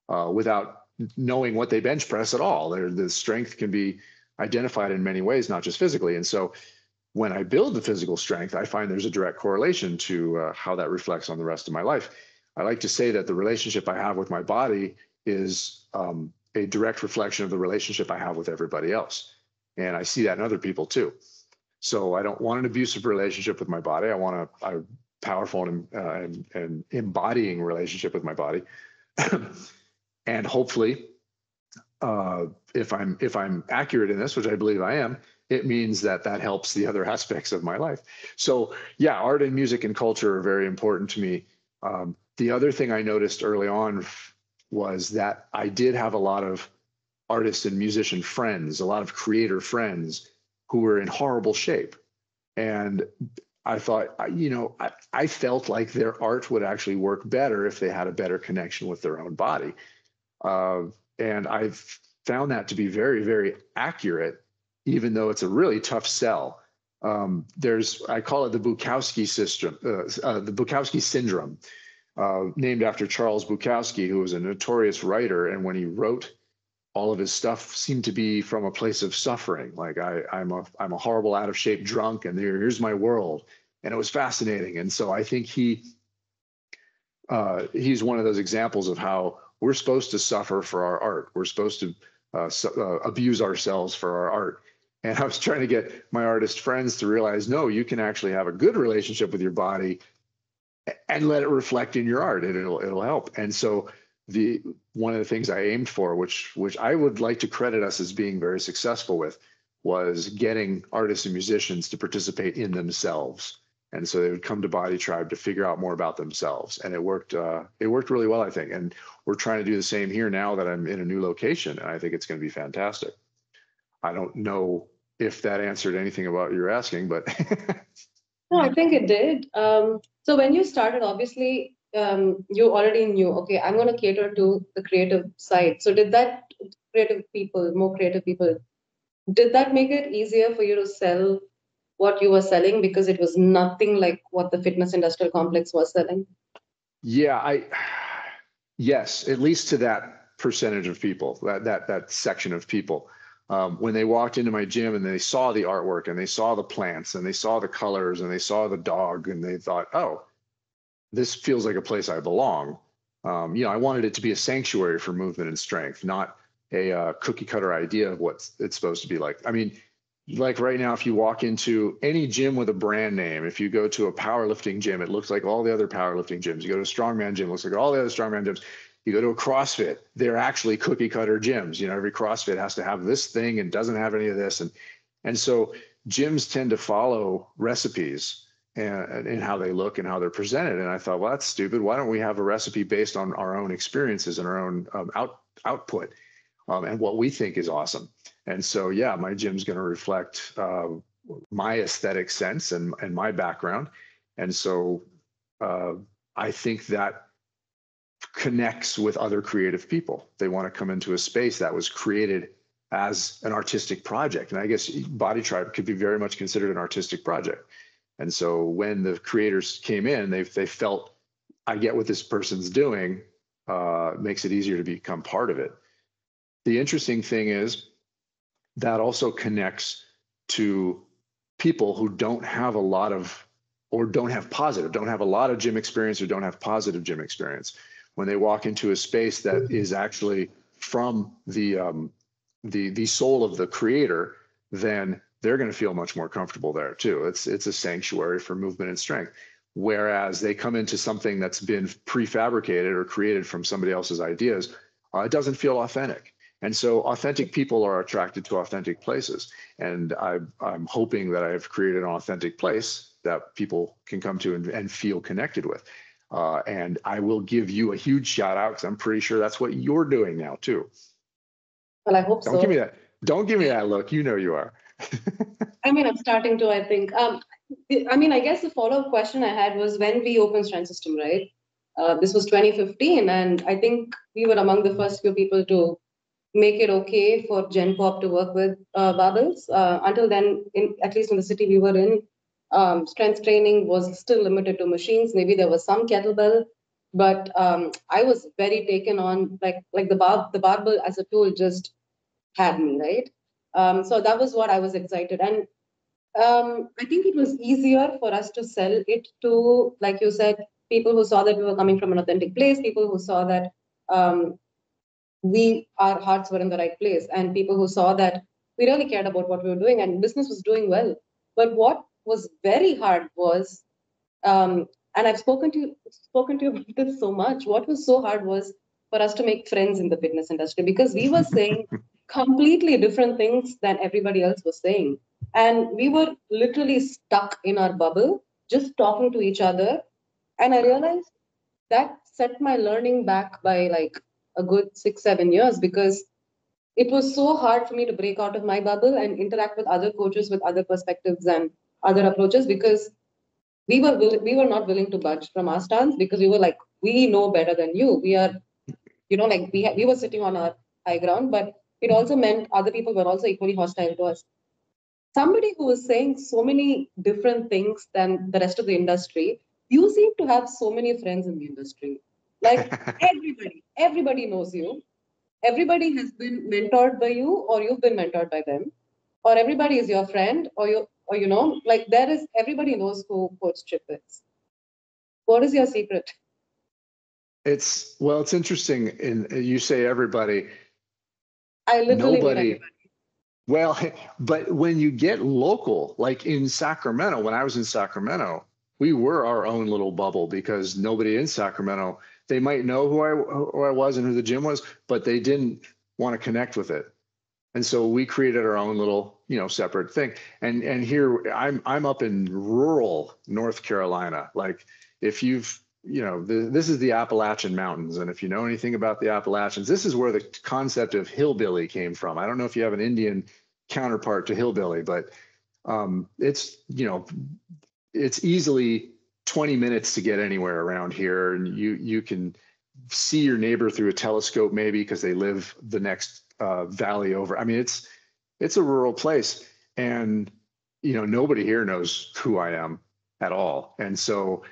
without knowing what they bench press at all. The strength can be identified in many ways, not just physically. And so when I build the physical strength, I find there's a direct correlation to how that reflects on the rest of my life. I like to say that the relationship I have with my body is a direct reflection of the relationship I have with everybody else. And I see that in other people too. So I don't want an abusive relationship with my body. I want a powerful and embodying relationship with my body. And hopefully, if I'm accurate in this, which I believe I am, it means that helps the other aspects of my life. So yeah, art and music and culture are very important to me. The other thing I noticed early on was that I did have a lot of artist and musician friends, a lot of creator friends who were in horrible shape. And I thought, I felt like their art would actually work better if they had a better connection with their own body. And I've found that to be very, very accurate, even though it's a really tough sell. I call it the Bukowski system, the Bukowski syndrome, named after Charles Bukowski, who was a notorious writer. And when he wrote, all of his stuff seemed to be from a place of suffering. Like I'm a horrible, out of shape drunk, and here's my world. And it was fascinating. And so I think he's one of those examples of how we're supposed to suffer for our art. We're supposed to abuse ourselves for our art. And I was trying to get my artist friends to realize, no, you can actually have a good relationship with your body and let it reflect in your art, and it'll help. And so one of the things I aimed for, which I would like to credit us as being very successful with, was getting artists and musicians to participate in themselves. And so they would come to Body Tribe to figure out more about themselves. And it worked really well, I think. And we're trying to do the same here now that I'm in a new location. And I think it's going to be fantastic. I don't know if that answered anything about what you're asking, but. No, I think it did. So when you started, obviously, you already knew, okay, I'm going to cater to the creative side. So did that more creative people, did that make it easier for you to sell what you were selling, because it was nothing like what the fitness industrial complex was selling? Yeah, yes, at least to that percentage of people, that section of people. when they walked into my gym and they saw the artwork and they saw the plants and they saw the colors and they saw the dog and they thought, oh, this feels like a place I belong. I wanted it to be a sanctuary for movement and strength, not a cookie cutter idea of what it's supposed to be like. I mean, like right now, if you walk into any gym with a brand name, if you go to a powerlifting gym, it looks like all the other powerlifting gyms. You go to a strongman gym, it looks like all the other strongman gyms. You go to a CrossFit, they're actually cookie cutter gyms. Every CrossFit has to have this thing and doesn't have any of this. And so gyms tend to follow recipes and in how they look and how they're presented. And I thought, well, that's stupid. Why don't we have a recipe based on our own experiences and our own output and what we think is awesome? And so, yeah, my gym's going to reflect my aesthetic sense and my background. And so I think that connects with other creative people. They want to come into a space that was created as an artistic project. And I guess Body Tribe could be very much considered an artistic project. And so when the creators came in, they felt, I get what this person's doing, makes it easier to become part of it. The interesting thing is that also connects to people who don't have a lot of, or don't have a lot of gym experience or don't have positive gym experience. When they walk into a space that is actually from the soul of the creator, then they're going to feel much more comfortable there too. It's a sanctuary for movement and strength. Whereas they come into something that's been prefabricated or created from somebody else's ideas, it doesn't feel authentic. And so authentic people are attracted to authentic places. And I'm hoping that I've created an authentic place that people can come to and feel connected with. And I will give you a huge shout out because I'm pretty sure that's what you're doing now too. Well, I hope so. Don't give me that look. You are. I mean, I'm starting to, I think. I guess the follow-up question I had was when we opened Strength System, right? This was 2015. And I think we were among the first few people to make it okay for Gen Pop to work with barbells. Until then, at least in the city we were in, strength training was still limited to machines. Maybe there was some kettlebell, but I was very taken on, like the barbell as a tool just had me, right? So that was what I was excited. And I think it was easier for us to sell it to, like you said, people who saw that we were coming from an authentic place, people who saw that our hearts were in the right place, and people who saw that we really cared about what we were doing and business was doing well. But what was very hard was, and I've spoken to you about this so much, what was so hard was for us to make friends in the fitness industry, because we were saying completely different things than everybody else was saying. And we were literally stuck in our bubble, just talking to each other. And I realized that set my learning back by like a good 6-7 years, because it was so hard for me to break out of my bubble and interact with other coaches with other perspectives and other approaches, because we were not willing to budge from our stance, because we were like, we know better than you. We are, like we were sitting on our high ground, but it also meant other people were also equally hostile to us. Somebody who was saying so many different things than the rest of the industry, you seem to have so many friends in the industry. Like everybody knows you. Everybody has been mentored by you, or you've been mentored by them, or everybody is your friend, or like everybody knows who Coach Chip is. What is your secret? It's interesting. You say everybody. I literally mean Nobody. everybody. Well, but when you get local, like in Sacramento, when I was in Sacramento, we were our own little bubble, because nobody in Sacramento, they might know who I was and who the gym was, but they didn't want to connect with it. And so we created our own little, separate thing. And here I'm up in rural North Carolina. Like if you've, this is the Appalachian Mountains. And if you know anything about the Appalachians, this is where the concept of hillbilly came from. I don't know if you have an Indian counterpart to hillbilly, but it's easily 20 minutes to get anywhere around here. And you can see your neighbor through a telescope, maybe because they live the next valley over. I mean, it's a rural place, and nobody here knows who I am at all. And so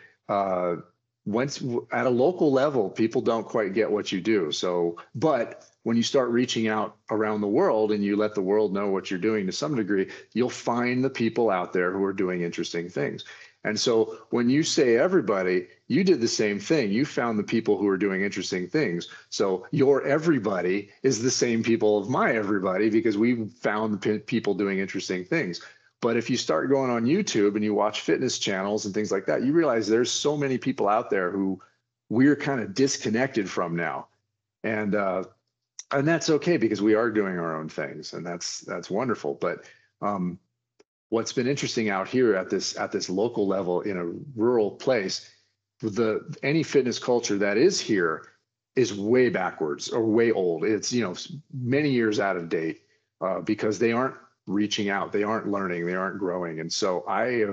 once at a local level, people don't quite get what you do. So, but when you start reaching out around the world and you let the world know what you're doing to some degree, you'll find the people out there who are doing interesting things. And so when you say everybody, you did the same thing. You found the people who are doing interesting things. So your everybody is the same people of my everybody, because we found the people doing interesting things. But if you start going on YouTube and you watch fitness channels and things like that, you realize there's so many people out there who we're kind of disconnected from now. And that's okay, because we are doing our own things, and that's wonderful. But what's been interesting out here at this local level in a rural place, any fitness culture that is here is way backwards or way old. It's many years out of date, because they aren't reaching out, they aren't learning, they aren't growing. And so I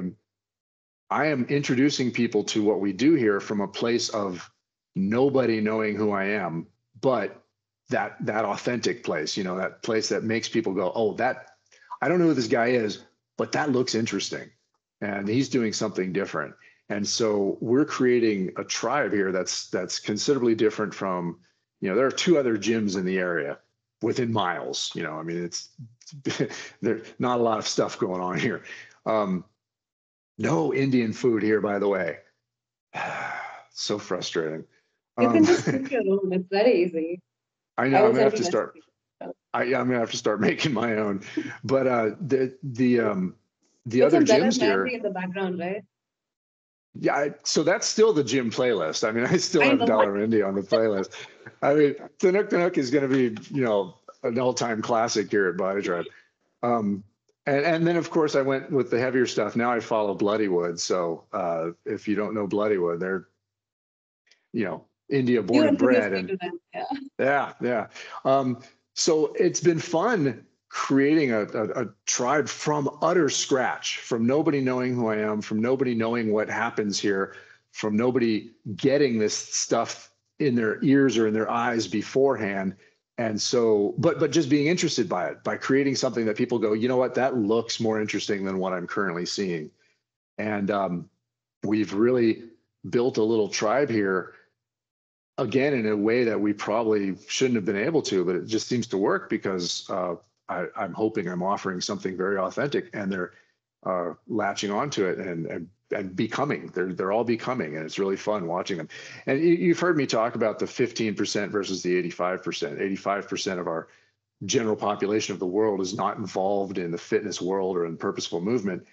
am introducing people to what we do here from a place of nobody knowing who I am, but that authentic place, that place that makes people go, oh, that I don't know who this guy is, but that looks interesting, and he's doing something different. And so we're creating a tribe here that's considerably different from, there are 2 other gyms in the area within miles. I mean, it's there's not a lot of stuff going on here. No Indian food here, by the way. So frustrating. You can just cook your own. It's very easy. I know. I'm gonna have to start. I'm gonna have to start making my own. But the other gyms here in the background, right? Yeah, so that's still the gym playlist. I mean, I still have Dollar Indy on the playlist. I mean, Tanuk is going to be, an all-time classic here at Body Tribe. And then, of course, I went with the heavier stuff. Now I follow Bloodywood. So if you don't know Bloodywood, they're, India born and bred. And yeah. So it's been fun creating a tribe from utter scratch, from nobody knowing who I am, from nobody knowing what happens here, from nobody getting this stuff in their ears or in their eyes beforehand. And so, but just being interested by it, by creating something that people go, you know what, that looks more interesting than what I'm currently seeing. And we've really built a little tribe here, again, in a way that we probably shouldn't have been able to, but it just seems to work because I'm hoping I'm offering something very authentic, and they're latching onto it and becoming. They're all becoming, and it's really fun watching them. And you've heard me talk about the 15% versus the 85%. 85% of our general population of the world is not involved in the fitness world or in purposeful movement.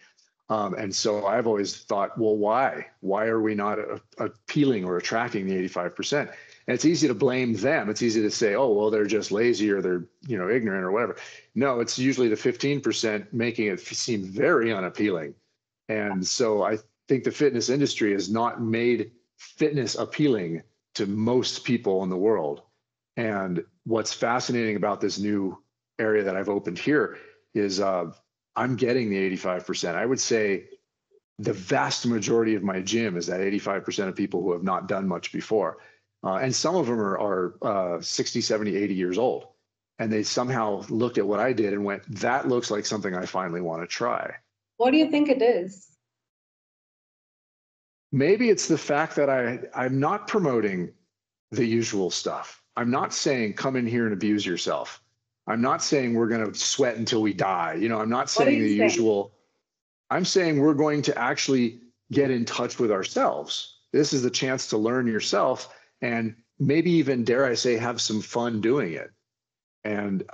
And so I've always thought, well, why? Why are we not appealing or attracting the 85%? And it's easy to blame them. It's easy to say, oh, well, they're just lazy, or they're, ignorant or whatever. No, it's usually the 15% making it seem very unappealing. And so I think the fitness industry has not made fitness appealing to most people in the world. And what's fascinating about this new area that I've opened here is I'm getting the 85%. I would say the vast majority of my gym is that 85% of people who have not done much before. And some of them are 60, 70, 80 years old. And they somehow looked at what I did and went, that looks like something I finally want to try. What do you think it is? Maybe it's the fact that I'm not promoting the usual stuff. I'm not saying come in here and abuse yourself. I'm not saying we're going to sweat until we die. I'm not saying the usual. I'm saying we're going to actually get in touch with ourselves. This is the chance to learn yourself, and maybe even, dare I say, have some fun doing it. And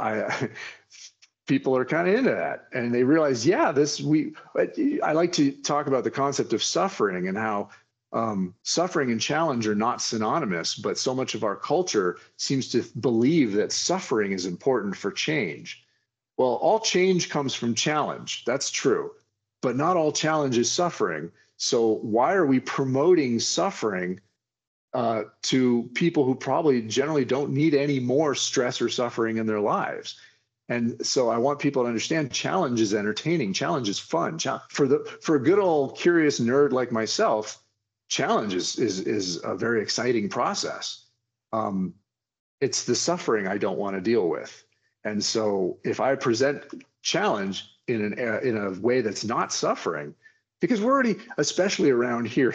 people are kind of into that, and they realize, I like to talk about the concept of suffering and how suffering and challenge are not synonymous, but so much of our culture seems to believe that suffering is important for change. Well, all change comes from challenge. That's true, but not all challenge is suffering. So why are we promoting suffering to people who probably generally don't need any more stress or suffering in their lives? And so I want people to understand challenge is entertaining. Challenge is fun. For a good old curious nerd like myself, challenge is a very exciting process. It's the suffering I don't want to deal with. And so if I present challenge in a way that's not suffering, because we're already, especially around here,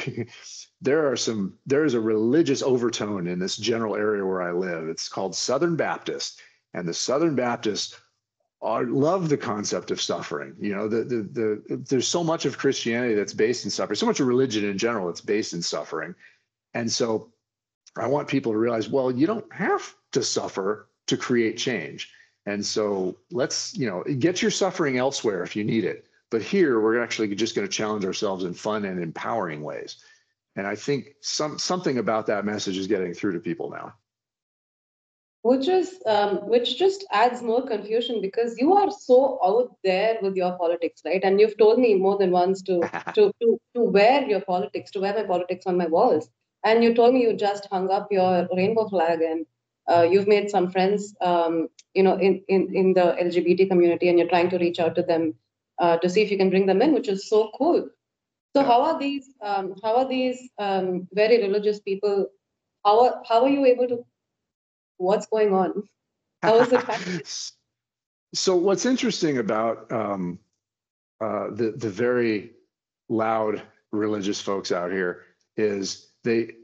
there is a religious overtone in this general area where I live. It's called Southern Baptist, and the Southern Baptists love the concept of suffering. You know, there's so much of Christianity that's based in suffering, so much of religion in general that's based in suffering. And so I want people to realize, well, you don't have to suffer to create change. And so let's, get your suffering elsewhere if you need it. But here, we're actually just going to challenge ourselves in fun and empowering ways. And I think something about that message is getting through to people now. Which just adds more confusion because you are so out there with your politics, right? And you've told me more than once to wear your politics, to wear my politics on my walls. And you told me you just hung up your rainbow flag, and you've made some friends, in the LGBT community, and you're trying to reach out to them to see if you can bring them in, which is so cool. So how are these very religious people? How are you able to? What's going on? How is it happening? So what's interesting about the very loud religious folks out here is they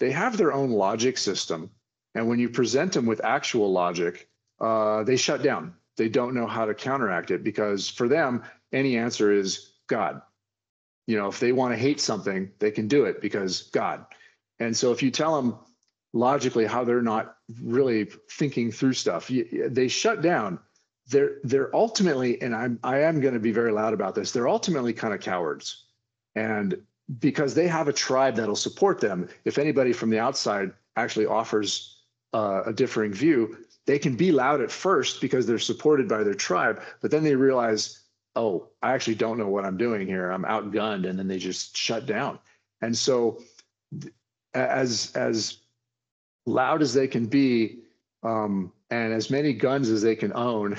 have their own logic system, and when you present them with actual logic, they shut down. They don't know how to counteract it because for them, any answer is God. If they want to hate something, they can do it because God. And so if you tell them logically how they're not really thinking through stuff, they shut down. They're ultimately, and I am going to be very loud about this, they're ultimately kind of cowards. And because they have a tribe that'll support them, if anybody from the outside actually offers a differing view, they can be loud at first because they're supported by their tribe, but then they realize, oh, I actually don't know what I'm doing here. I'm outgunned, and then they just shut down. And so as loud as they can be, and as many guns as they can own,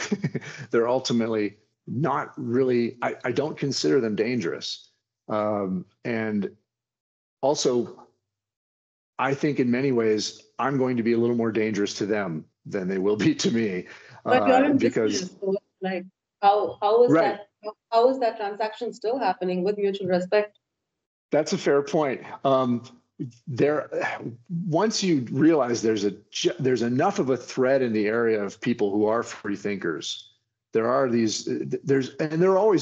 they're ultimately not really, I don't consider them dangerous. And also, I think in many ways, I'm going to be a little more dangerous to them than they will be to me. But you're in because business, so like how is right. how is that transaction still happening with mutual respect? That's a fair point. Once you realize there's enough of a thread in the area of people who are free thinkers, there always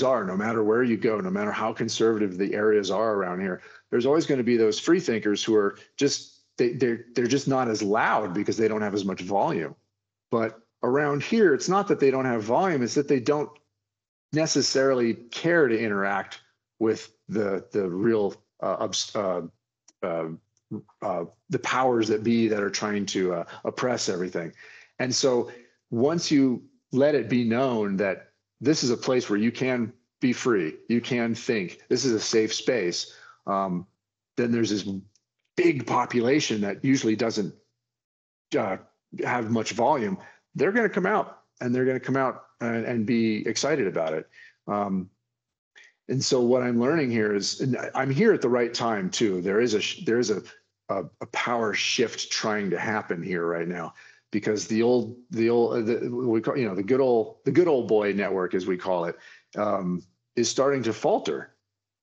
are, no matter where you go, no matter how conservative the areas are around here, there's always going to be those free thinkers who are just they're just not as loud because they don't have as much volume. But around here, it's not that they don't have volume, it's that they don't necessarily care to interact with the real the powers that be that are trying to oppress everything. And so once you let it be known that this is a place where you can be free, you can think, this is a safe space, then there's this big population that usually doesn't have much volume. They're going to come out, and they're going to come out and be excited about it. And so what I'm learning here is, and I'm here at the right time too. There is a power shift trying to happen here right now, because the good old boy network, as we call it, is starting to falter.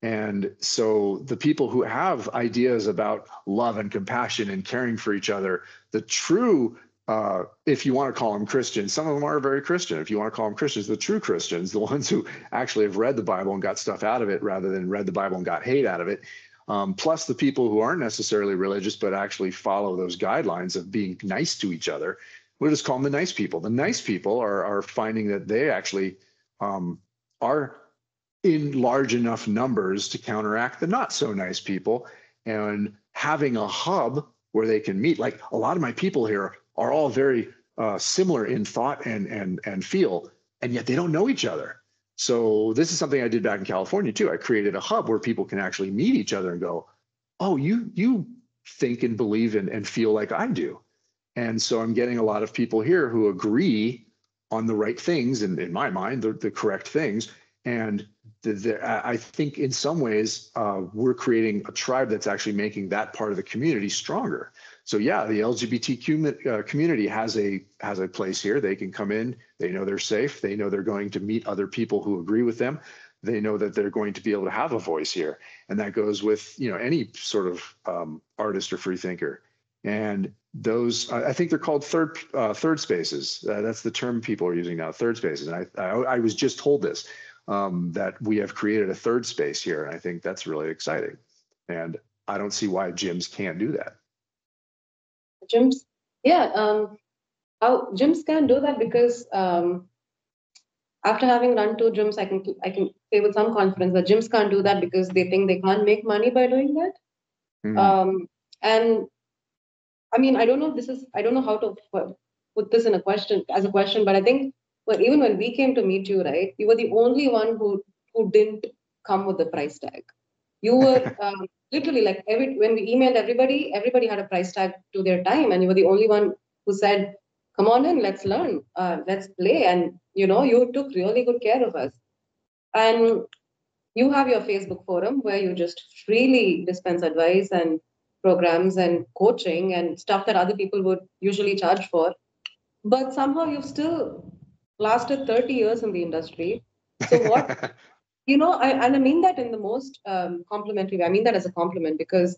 And so the people who have ideas about love and compassion and caring for each other, the true if you want to call them Christians, some of them are very Christian. If you want to call them Christians, the true Christians, the ones who actually have read the Bible and got stuff out of it rather than read the Bible and got hate out of it, plus the people who aren't necessarily religious but actually follow those guidelines of being nice to each other, we'll just call them the nice people. The nice people are finding that they actually are in large enough numbers to counteract the not so nice people, and having a hub where they can meet. Like a lot of my people here are all very similar in thought and feel, and yet they don't know each other. So this is something I did back in California too. I created a hub where people can actually meet each other and go, oh, you think and believe and feel like I do. And so I'm getting a lot of people here who agree on the right things, and in my mind, the correct things. And I think in some ways, we're creating a tribe that's actually making that part of the community stronger. So yeah, the LGBTQ community has a place here. They can come in. They know they're safe. They know they're going to meet other people who agree with them. they know that they're going to be able to have a voice here. And that goes with, any sort of artist or free thinker. And those, I think they're called third spaces. That's the term people are using now, third spaces. And I was just told this, that we have created a third space here. And I think that's really exciting. And I don't see why gyms can't do that. Gyms, yeah, how gyms can do that because after having run 2 gyms, I can say with some confidence that gyms can't do that because they think they can't make money by doing that. And I mean, I don't know how to put this in as a question, but I think even when we came to meet you, right, you were the only one who didn't come with the price tag. You were literally like when we emailed everybody had a price tag to their time, and you were the only one who said, "Come on in, let's learn, let's play," and you took really good care of us. And you have your Facebook forum where you just freely dispense advice and programs and coaching and stuff that other people would usually charge for. But somehow you've still lasted 30 years in the industry. So what, and I mean that in the most complimentary way. I mean that as a compliment because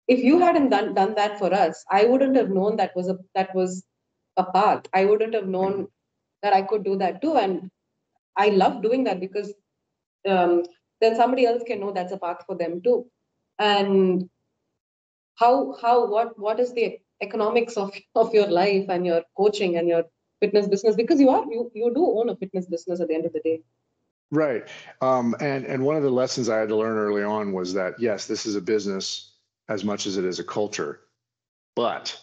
if you hadn't done that for us, I wouldn't have known that was a path. I wouldn't have known that I could do that too. And I love doing that because um, then somebody else can know that's a path for them too. And what is the economics of your life and your coaching and your fitness business, because you do own a fitness business at the end of the day. Right. And one of the lessons I had to learn early on was that, yes, this is a business as much as it is a culture, but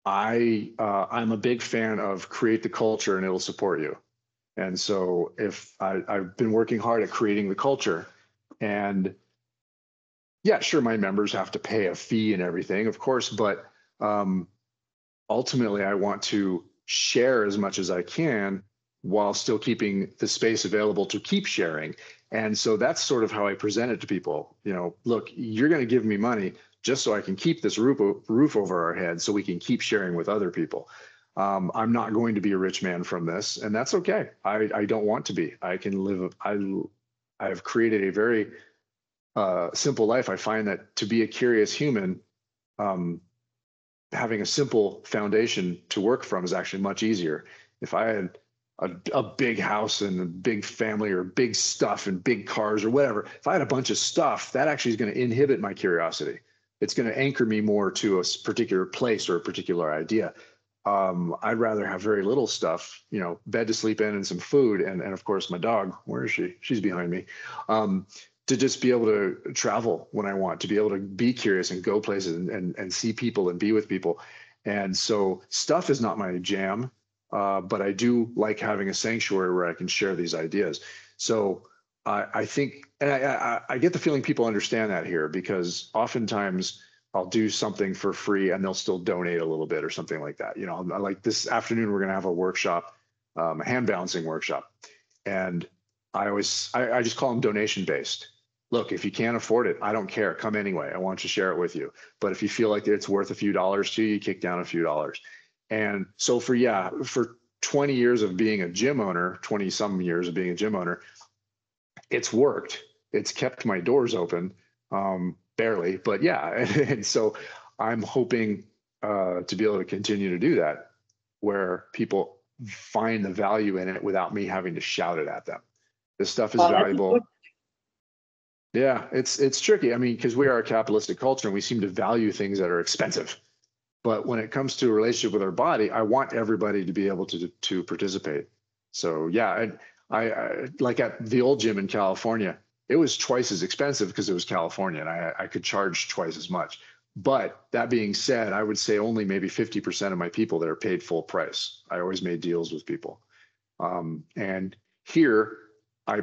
I'm a big fan of create the culture and it'll support you. And so if I've been working hard at creating the culture, and yeah, sure, my members have to pay a fee and everything, of course, but ultimately I want to share as much as I can while still keeping the space available to keep sharing. And so that's sort of how I present it to people. Look, you're going to give me money just so I can keep this roof over our heads so we can keep sharing with other people. I'm not going to be a rich man from this, and that's okay. I don't want to be. I can live. I've created a very simple life. I find that to be a curious human, having a simple foundation to work from is actually much easier. If I had a big house and a big family or big stuff and big cars or whatever, if I had a bunch of stuff, that actually is going to inhibit my curiosity. It's going to anchor me more to a particular place or a particular idea. I'd rather have very little stuff, bed to sleep in and some food. And of course, my dog, where is she? She's behind me. To just be able to travel when I want, to be able to be curious and go places and see people and be with people. And so stuff is not my jam, but I do like having a sanctuary where I can share these ideas. So I think, and I get the feeling people understand that here, because oftentimes I'll do something for free and they'll still donate a little bit or something like that. Like this afternoon, we're going to have a workshop, a hand balancing workshop. And I just call them donation based. Look, if you can't afford it, I don't care. Come anyway. I want to share it with you. But if you feel like it's worth a few dollars to you, kick down a few dollars. And so for 20 years of being a gym owner, 20 some years of being a gym owner, it's worked. It's kept my doors open, barely, but yeah. And so I'm hoping to be able to continue to do that, where people find the value in it without me having to shout it at them. This stuff is valuable. Yeah, it's tricky. I mean, because we are a capitalistic culture and we seem to value things that are expensive. But when it comes to a relationship with our body, I want everybody to be able to participate. So yeah, and I like at the old gym in California, it was twice as expensive because it was California, and I could charge twice as much. But that being said, I would say only maybe 50% of my people that are paid full price. I always made deals with people. And here,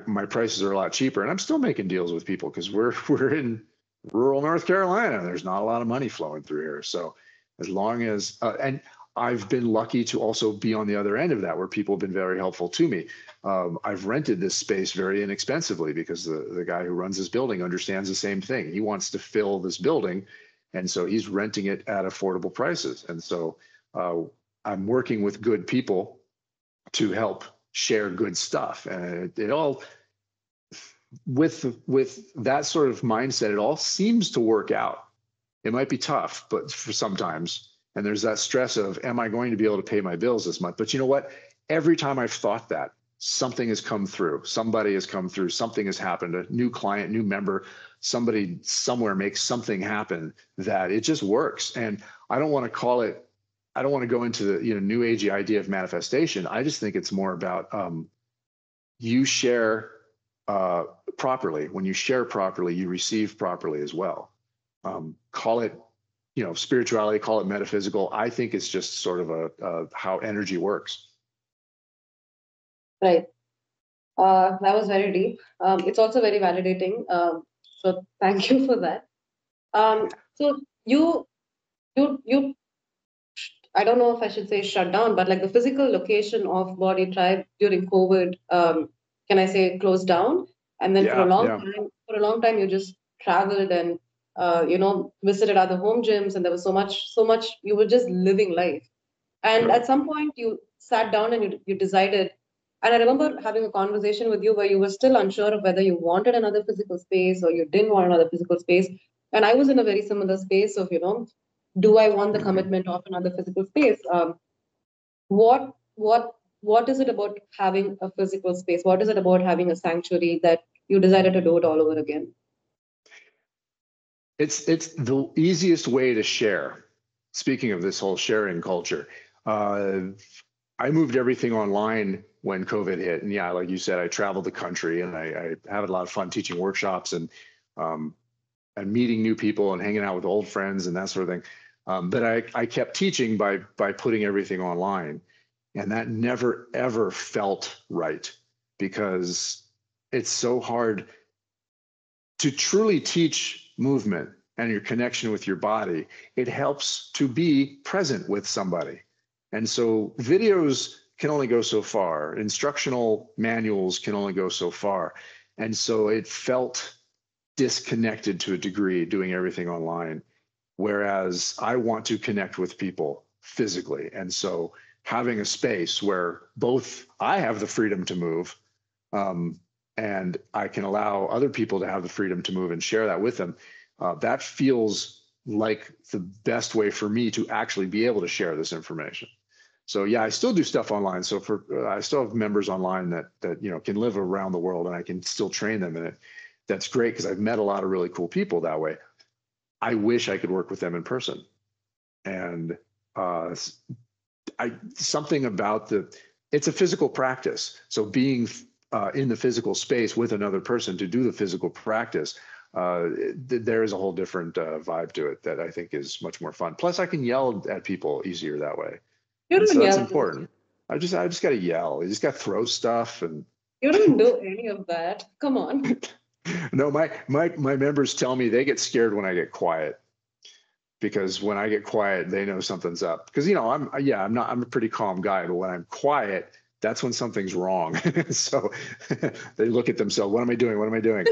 my prices are a lot cheaper, and I'm still making deals with people because we're in rural North Carolina. There's not a lot of money flowing through here. So as long as, and I've been lucky to also be on the other end of that, where people have been very helpful to me. I've rented this space very inexpensively because the guy who runs this building understands the same thing. He wants to fill this building, and so he's renting it at affordable prices. And so I'm working with good people to help share good stuff. And it all, with that sort of mindset, it all seems to work out. It might be tough, but for sometimes, and there's that stress of, am I going to be able to pay my bills this month? But you know what? Every time I've thought that, something has come through. Somebody has come through. Something has happened. A new client, new member, somebody somewhere makes something happen that it just works. And I don't want to call it. I don't want to go into the new agey idea of manifestation. I just think it's more about you share properly. When you share properly, you receive properly as well. Call it, spirituality, call it metaphysical. I think it's just sort of a how energy works. Right. That was very deep. It's also very validating. So thank you for that. So you, I don't know if I should say shut down, but like the physical location of Body Tribe during COVID, can I say closed down? And then Yeah, yeah. for a long time, you just traveled and visited other home gyms, and there was so much. You were just living life. And at some point, you sat down and you decided. And I remember having a conversation with you where you were still unsure of whether you wanted another physical space or you didn't want another physical space. And I was in a very similar space of, do I want the commitment of another physical space? What what what is it about having a physical space? What is it about having a sanctuary that you decided to do it all over again? It's the easiest way to share. Speaking of this whole sharing culture, I moved everything online when COVID hit, and yeah, like you said, I traveled the country, and I had a lot of fun teaching workshops and meeting new people and hanging out with old friends and that sort of thing. But I kept teaching by putting everything online, and that never ever felt right because it's so hard to truly teach movement and your connection with your body. It helps to be present with somebody. And so videos can only go so far. Instructional manuals can only go so far. And so it felt disconnected to a degree doing everything online. Whereas I want to connect with people physically. And so having a space where both I have the freedom to move, and I can allow other people to have the freedom to move and share that with them, that feels like the best way for me to actually be able to share this information. So yeah, I still do stuff online. So I still have members online that can live around the world, and I can still train them in it. That's great because I've met a lot of really cool people that way. I wish I could work with them in person. And something about it's a physical practice. So being in the physical space with another person to do the physical practice, there is a whole different vibe to it that I think is much more fun. Plus, I can yell at people easier that way. You So don't that's yell. important. I just got to yell. You just got to throw stuff and. You don't do any of that. Come on. No, my members tell me they get scared when I get quiet, because when I get quiet, they know something's up. Because I'm a pretty calm guy, but when I'm quiet, that's when something's wrong. So they look at themselves. What am I doing? What am I doing?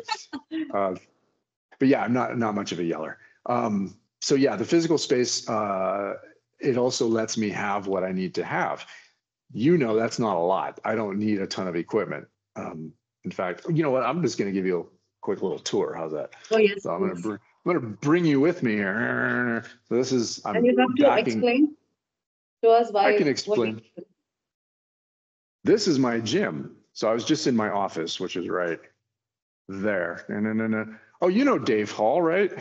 But yeah, I'm not much of a yeller. So yeah, the physical space, it also lets me have what I need to have. That's not a lot. I don't need a ton of equipment. In fact, you know what? I'm just going to give you a quick little tour. How's that? Oh yes. So I'm going to bring you with me here. So this is, and you have to explain to us why. I can explain. This is my gym. So I was just in my office, which is right there. And oh, you know Dave Hall, right?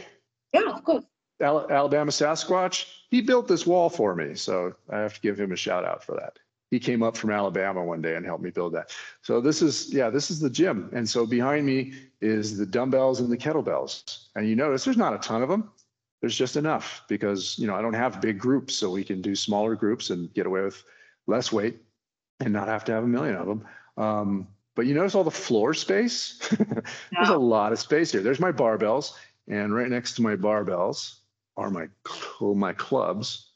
Yeah, of course. Alabama Sasquatch. He built this wall for me, so I have to give him a shout out for that. He came up from Alabama one day and helped me build that. So this is the gym. And so behind me is the dumbbells and the kettlebells. And you notice there's not a ton of them. There's just enough because, I don't have big groups, so we can do smaller groups and get away with less weight and not have to have a million of them. But you notice all the floor space? There's a lot of space here. There's my barbells, and right next to my barbells are my clubs.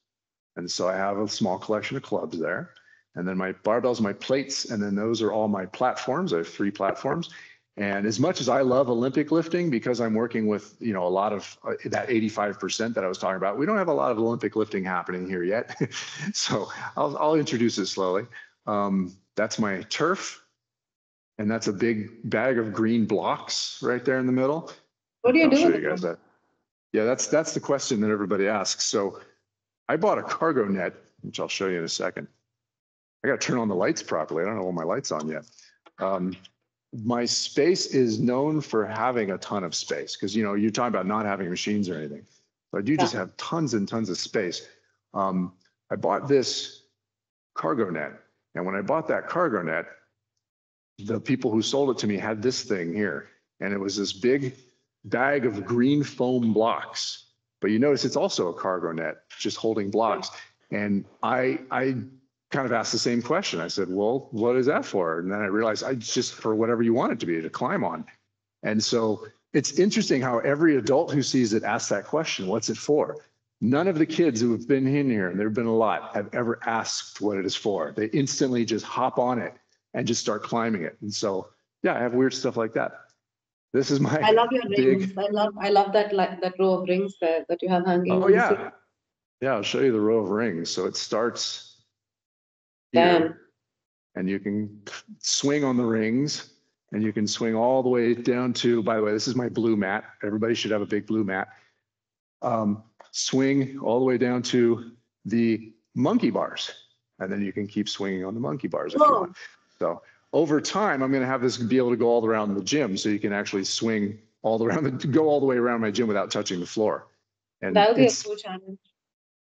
And so I have a small collection of clubs there. And then my barbells, my plates, and then those are all my platforms. I have 3 platforms. And as much as I love Olympic lifting, because I'm working with, a lot of that 85% that I was talking about, we don't have a lot of Olympic lifting happening here yet. So I'll introduce it slowly. That's my turf. And that's a big bag of green blocks right there in the middle. What do you I'll do show with you it? guys that. Yeah, that's the question that everybody asks. So I bought a cargo net, which I'll show you in a second. I got to turn on the lights properly. I don't know all my lights on yet. My space is known for having a ton of space because, you know, you're talking about not having machines or anything. So I do just have tons and tons of space. I bought this cargo net. And when I bought that cargo net, the people who sold it to me had this thing here. And it was this big bag of green foam blocks. But you notice it's also a cargo net, just holding blocks. And I kind of asked the same question. I said, well, what is that for? And then I realized it's just for whatever you want it to be, to climb on. And so it's interesting how every adult who sees it asks that question, what's it for? None of the kids who have been in here, and there have been a lot, have ever asked what it is for. They instantly just hop on it and just start climbing it. And so, yeah, I have weird stuff like that. This is my I love your big. rings. I love that, like that row of rings there that you have hanging Oh on the yeah, ceiling. yeah. I'll show you the row of rings. So it starts Damn. here, and you can swing on the rings, and you can swing all the way down to. By the way, this is my blue mat. Everybody should have a big blue mat. Swing all the way down to the monkey bars, and then you can keep swinging on the monkey bars if you want. So over time, I'm going to have this be able to go all around the gym, so you can actually swing all around, go all the way around my gym without touching the floor. And That'll be a cool challenge.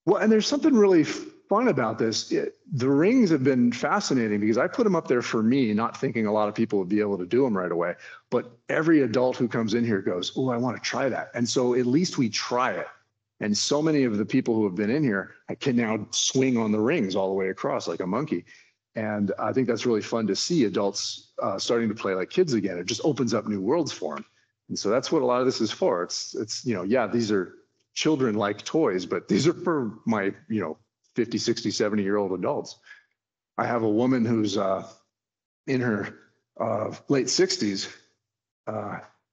well, and there's something really fun about this. The rings have been fascinating because I put them up there for me, not thinking a lot of people would be able to do them right away. But every adult who comes in here goes, oh, I want to try that. And so at least we try it. And so many of the people who have been in here can now swing on the rings all the way across like a monkey. And I think that's really fun to see adults starting to play like kids again. It just opens up new worlds for them. And so that's what a lot of this is for. It's you know, yeah, these are children like toys, but these are for my, you know, 50, 60, 70-year-old adults. I have a woman who's in her late 60s,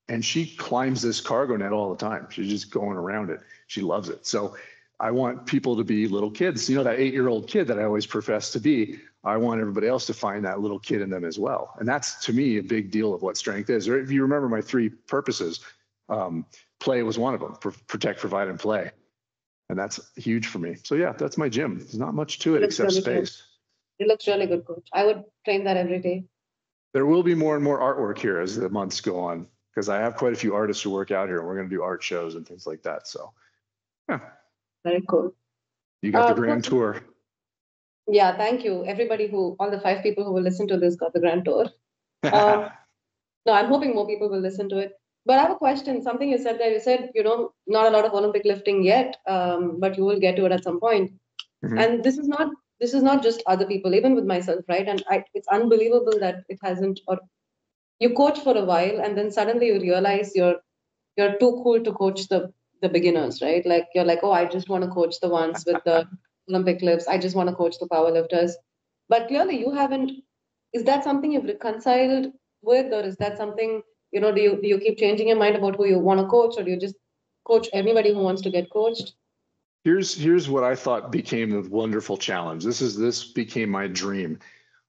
and she climbs this cargo net all the time. She's just going around it. She loves it. So I want people to be little kids. You know, that 8-year-old kid that I always profess to be, I want everybody else to find that little kid in them as well. And that's, to me, a big deal of what strength is. Or if you remember my 3 purposes, play was one of them: protect, provide, and play. And that's huge for me. So yeah, that's my gym. There's not much to it except really space. Good. It looks really good, coach. I would train that every day. There will be more and more artwork here as the months go on, because I have quite a few artists who work out here, and we're going to do art shows and things like that. So yeah. Very cool. You got the grand tour. Yeah, thank you. Everybody all the 5 people who will listen to this got the grand tour. No, I'm hoping more people will listen to it. But I have a question. Something you said there. You said, you know, not a lot of Olympic lifting yet, but you will get to it at some point. Mm-hmm. And this is not just other people, even with myself, right? And it's unbelievable that it hasn't. Or you coach for a while, and then suddenly you realize you're too cool to coach the beginners, right? Like you're like, oh, I just want to coach the ones with the Olympic lifts. I just want to coach the powerlifters. But clearly, you haven't. Is that something you've reconciled with, or is that something, you know, do you keep changing your mind about who you want to coach, or do you just coach everybody who wants to get coached? Here's what I thought became the wonderful challenge. This became my dream.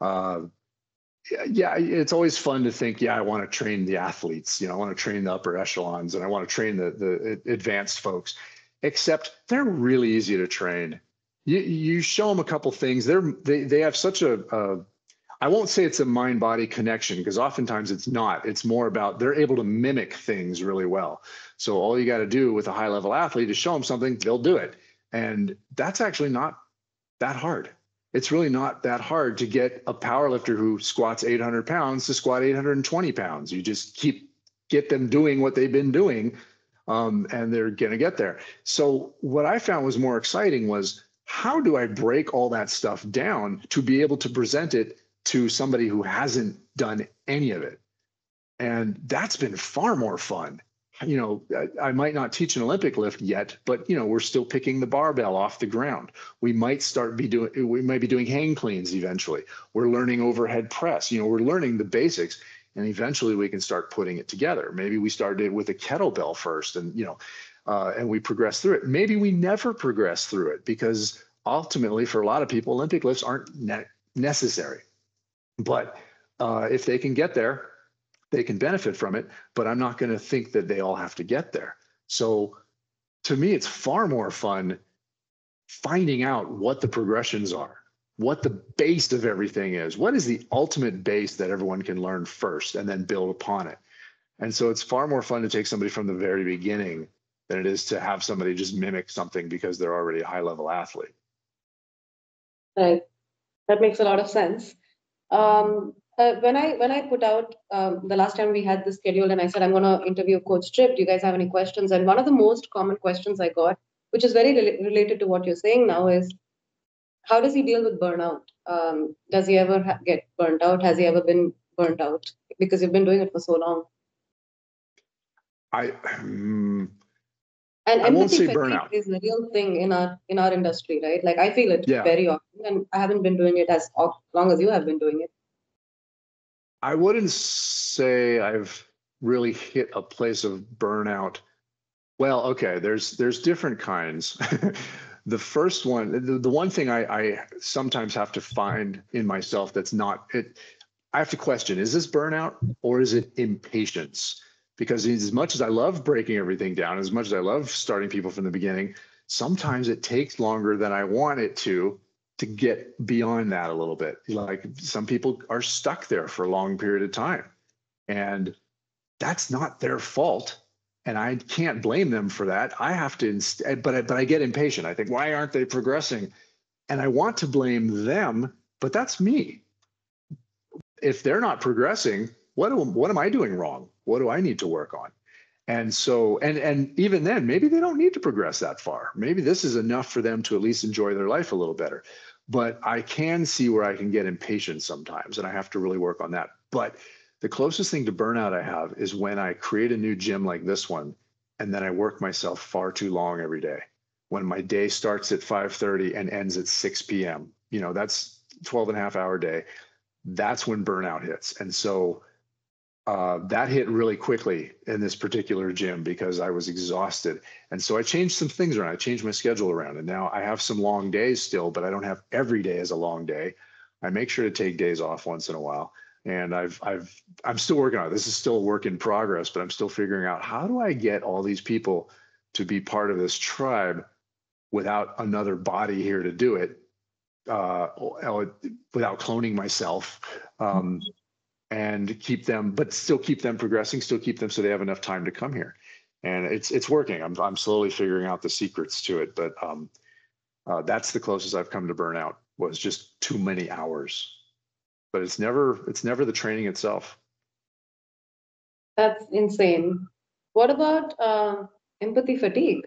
Yeah, it's always fun to think, yeah, I want to train the athletes, you know, I want to train the upper echelons, and I want to train the advanced folks, except they're really easy to train. You show them a couple things. They have such a I won't say it's a mind-body connection, because oftentimes it's not. It's more about they're able to mimic things really well. So all you got to do with a high-level athlete is show them something, they'll do it. And that's actually not that hard. It's really not that hard to get a powerlifter who squats 800 pounds to squat 820 pounds. You just get them doing what they've been doing, and they're going to get there. So what I found was more exciting was, how do I break all that stuff down to be able to present it to somebody who hasn't done any of it? And that's been far more fun. You know, I might not teach an Olympic lift yet, but, you know, we're still picking the barbell off the ground. We might be doing hang cleans eventually. We're learning overhead press. You know, we're learning the basics, and eventually we can start putting it together. Maybe we started with a kettlebell first, and, you know, and we progress through it. Maybe we never progress through it, because ultimately for a lot of people, Olympic lifts aren't necessary. But If they can get there, they can benefit from it, but I'm not going to think that they all have to get there. So to me, it's far more fun finding out what the progressions are, what the base of everything is, what is the ultimate base that everyone can learn first and then build upon it. And so it's far more fun to take somebody from the very beginning than it is to have somebody just mimic something because they're already a high-level athlete. Right. That makes a lot of sense. When I put out the last time we had this schedule and I said I'm going to interview Coach Chip, do you guys have any questions? And one of the most common questions I got, which is very related to what you're saying now, is how does he deal with burnout? Does he ever get burnt out? Has he ever been burnt out? Because you've been doing it for so long. And I won't empathy say fatigue burnout. is a real thing in our industry, right? Like I feel it Yeah. very often, and I haven't been doing it as long as you have been doing it. I wouldn't say I've really hit a place of burnout. Well, okay, there's different kinds. The first one, the one thing I sometimes have to find in myself that's not it, I have to question, is this burnout or is it impatience? Because as much as I love breaking everything down, as much as I love starting people from the beginning, sometimes it takes longer than I want it to get beyond that a little bit. Like some people are stuck there for a long period of time, and that's not their fault. And I can't blame them for that. I have to instead, but I get impatient. I think, why aren't they progressing? And I want to blame them, but that's me. If they're not progressing, what am I doing wrong? What do I need to work on? And so, and even then, maybe they don't need to progress that far. Maybe this is enough for them to at least enjoy their life a little better. But I can see where I can get impatient sometimes, and I have to really work on that. But the closest thing to burnout I have is when I create a new gym like this one, and then I work myself far too long every day. When my day starts at 5:30 and ends at 6 p.m., that's 12 and a half hour day. That's when burnout hits. And so that hit really quickly in this particular gym because I was exhausted. And so I changed some things around. I changed my schedule around. And now I have some long days still, but I don't have every day as a long day. I make sure to take days off once in a while. And I'm still working on it. This is still a work in progress, but I'm still figuring out, how do I get all these people to be part of this tribe without another body here to do it, without cloning myself. And keep them, but still keep them progressing, still keep them so they have enough time to come here. And it's working. I'm slowly figuring out the secrets to it, but that's the closest I've come to burnout, was just too many hours. But it's never the training itself. That's insane. What about empathy fatigue?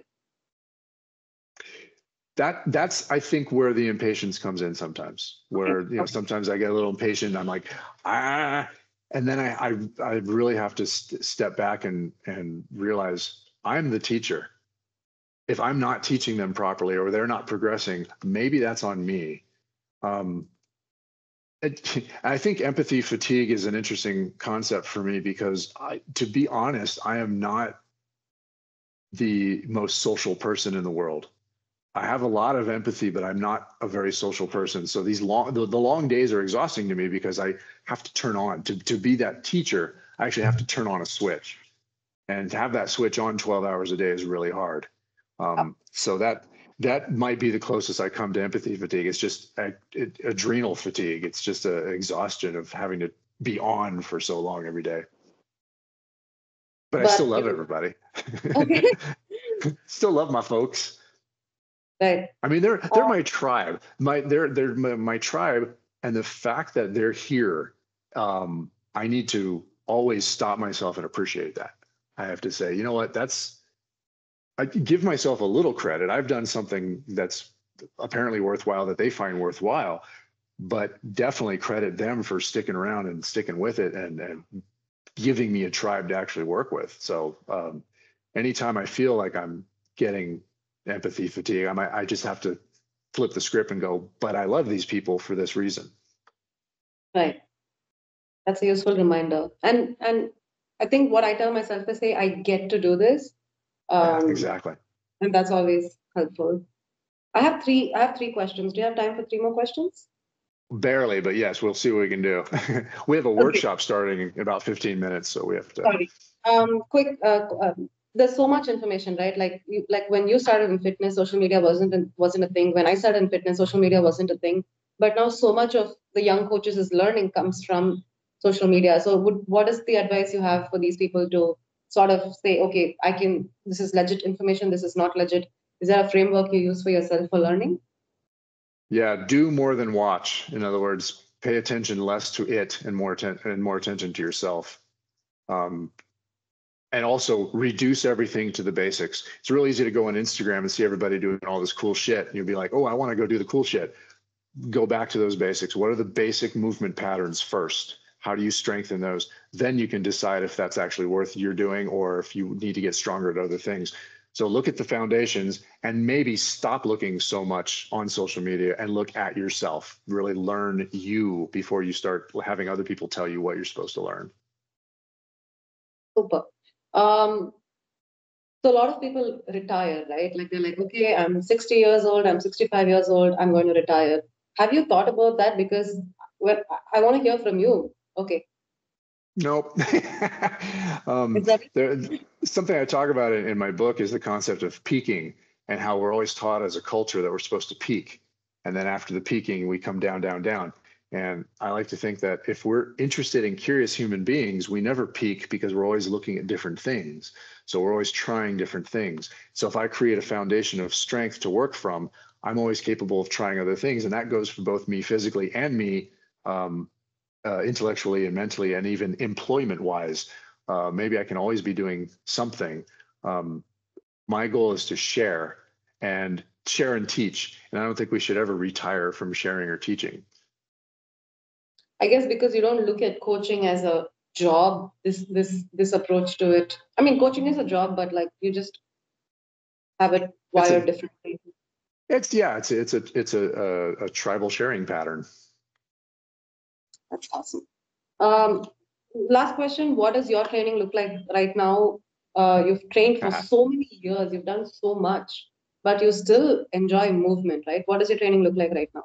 That's I think where the impatience comes in sometimes, where sometimes I get a little impatient. I'm like, and then I really have to step back and realize I'm the teacher. If I'm not teaching them properly or they're not progressing, maybe that's on me. I think empathy fatigue is an interesting concept for me because to be honest, I am not the most social person in the world. I have a lot of empathy, but I'm not a very social person. So these the long days are exhausting to me because I have to turn on to be that teacher. I actually have to turn on a switch, and to have that switch on 12 hours a day is really hard. So that might be the closest I come to empathy fatigue. It's just adrenal fatigue. It's just an exhaustion of having to be on for so long every day. But I still love everybody. Okay. Still love my folks. Right. I mean, they're my tribe. They're my tribe, and the fact that they're here, I need to always stop myself and appreciate that. I have to say, you know what? I give myself a little credit. I've done something that's apparently worthwhile that they find worthwhile, but definitely credit them for sticking around and sticking with it and giving me a tribe to actually work with. So anytime I feel like I'm getting empathy fatigue, I just have to flip the script and go, but I love these people for this reason. Right. That's a useful reminder. And I think what I tell myself is, say, I get to do this. Yeah, exactly. And that's always helpful. I have three questions. Do you have time for three more questions? barely, but yes, we'll see what we can do. We have a Okay, workshop starting in about 15 minutes, so we have to. sorry. Quick. There's so much information, right? Like when you started in fitness, social media wasn't a thing. When I started in fitness, social media wasn't a thing. But now so much of the young coaches' learning comes from social media. So what is the advice you have for these people to sort of say, okay, this is legit information, this is not legit. Is there a framework you use for yourself for learning? Yeah, do more than watch. In other words, pay attention less to it and more attention to yourself. Um, and also reduce everything to the basics. It's really easy to go on Instagram and see everybody doing all this cool shit. And you'll be like, oh, I want to go do the cool shit. Go back to those basics. What are the basic movement patterns first? How do you strengthen those? Then you can decide if that's actually worth your doing or if you need to get stronger at other things. So look at the foundations and maybe stop looking so much on social media and look at yourself. Really learn you before you start having other people tell you what you're supposed to learn. Super. So a lot of people retire, right? Like they're like, okay, I'm 60 years old, I'm 65 years old, I'm going to retire. Have you thought about that? Because well, I want to hear from you. Okay. Nope. Is that there, something I talk about in my book is the concept of peaking and how we're always taught as a culture that we're supposed to peak. And then after the peaking, we come down, down, down. And I like to think that if we're interested in curious human beings, we never peak because we're always looking at different things. So we're always trying different things. So if I create a foundation of strength to work from, I'm always capable of trying other things. And that goes for both me physically and me intellectually and mentally, and even employment wise. Maybe I can always be doing something. My goal is to share and teach. And I don't think we should ever retire from sharing or teaching. I guess because you don't look at coaching as a job, this approach to it. I mean, coaching is a job, but like you just have it It's wired a, differently. it's a tribal sharing pattern. That's awesome. Um, Last question, what does your training look like right now? You've trained for so many years, you've done so much, but you still enjoy movement, right? What does your training look like right now?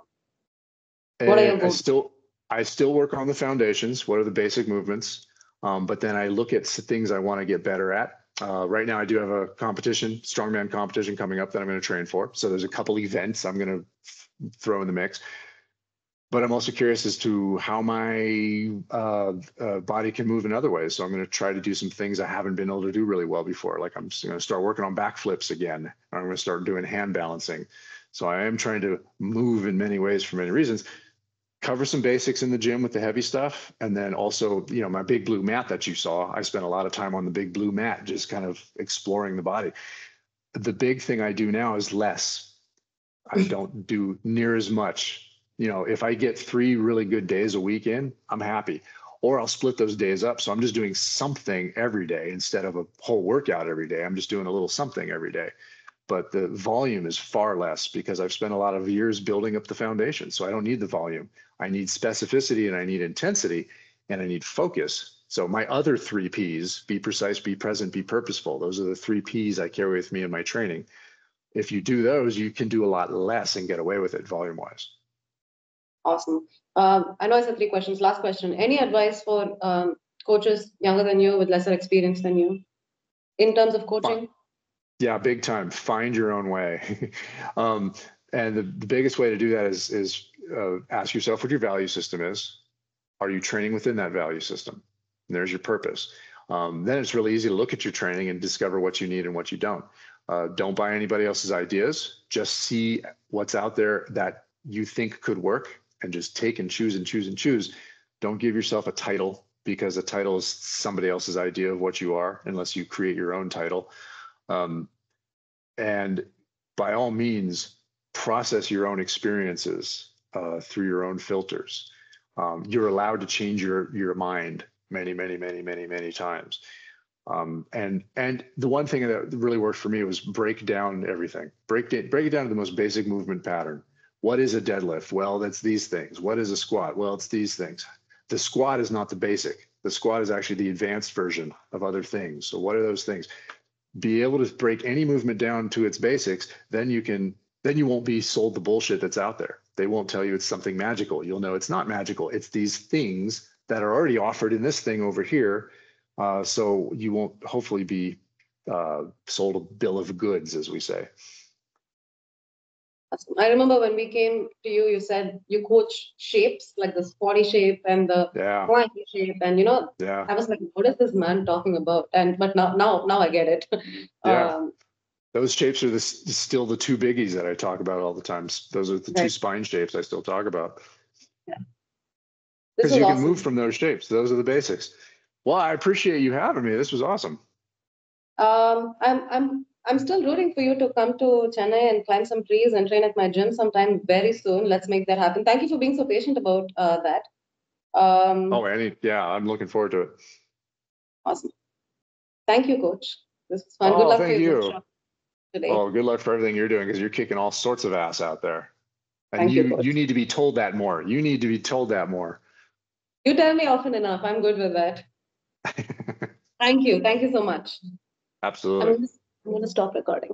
What are your I goals? still I still work on the foundations. What are the basic movements? But then I look at things I want to get better at. Right now, I do have a competition, strongman competition coming up that I'm going to train for. So there's a couple events I'm going to throw in the mix. But I'm also curious as to how my body can move in other ways. So I'm going to try to do some things I haven't been able to do really well before. Like I'm going to start working on backflips again. I'm going to start doing hand balancing. So I am trying to move in many ways for many reasons. Cover some basics in the gym with the heavy stuff. And then also, my big blue mat that you saw, I spent a lot of time on the big blue mat, just kind of exploring the body. The big thing I do now is less. I don't do near as much. If I get 3 really good days a week in, I'm happy. Or I'll split those days up. So I'm just doing something every day instead of a whole workout every day. I'm just doing a little something every day. But the volume is far less because I've spent a lot of years building up the foundation. So I don't need the volume. I need specificity and I need intensity and I need focus. So my other 3 P's, be precise, be present, be purposeful. Those are the 3 P's I carry with me in my training. If you do those, you can do a lot less and get away with it volume wise. Awesome. I know I said 3 questions. Last question. Any advice for coaches younger than you with lesser experience than you in terms of coaching? Yeah, big time. Find your own way. And the biggest way to do that is ask yourself what your value system is. Are you training within that value system? And there's your purpose. Then it's really easy to look at your training and discover what you need and what you don't. Don't buy anybody else's ideas. Just see what's out there that you think could work and just take and choose and choose and choose. Don't give yourself a title because a title is somebody else's idea of what you are unless you create your own title. And by all means, process your own experiences through your own filters. You're allowed to change your mind many, many, many, many, many times. And the one thing that really worked for me was break down everything. Break it down to the most basic movement pattern. What is a deadlift? Well, that's these things. What is a squat? Well, it's these things. The squat is not the basic. The squat is actually the advanced version of other things. So what are those things? Be able to break any movement down to its basics, then you won't be sold the bullshit that's out there. They won't tell you it's something magical. You'll know it's not magical. It's these things that are already offered in this thing over here. So you won't hopefully be sold a bill of goods, as we say. Awesome. I remember when we came to you, you said you coach shapes like the spotty shape and the flanky shape, and I was like, what is this man talking about? But now I get it. Yeah. Those shapes are still the two biggies that I talk about all the time. Those are the two spine shapes I still talk about. Yeah. Because you can move from those shapes. Those are the basics. Well, I appreciate you having me. This was awesome. I'm still rooting for you to come to Chennai and climb some trees and train at my gym sometime very soon. Let's make that happen. Thank you for being so patient about that. I'm looking forward to it. Awesome. Thank you, Coach. This was fun. Good luck for your workshop today. Oh, good luck for everything you're doing, because you're kicking all sorts of ass out there. And Thank you, Coach. You need to be told that more. You need to be told that more. You tell me often enough. I'm good with that. Thank you. Thank you so much. Absolutely. I'm going to stop recording.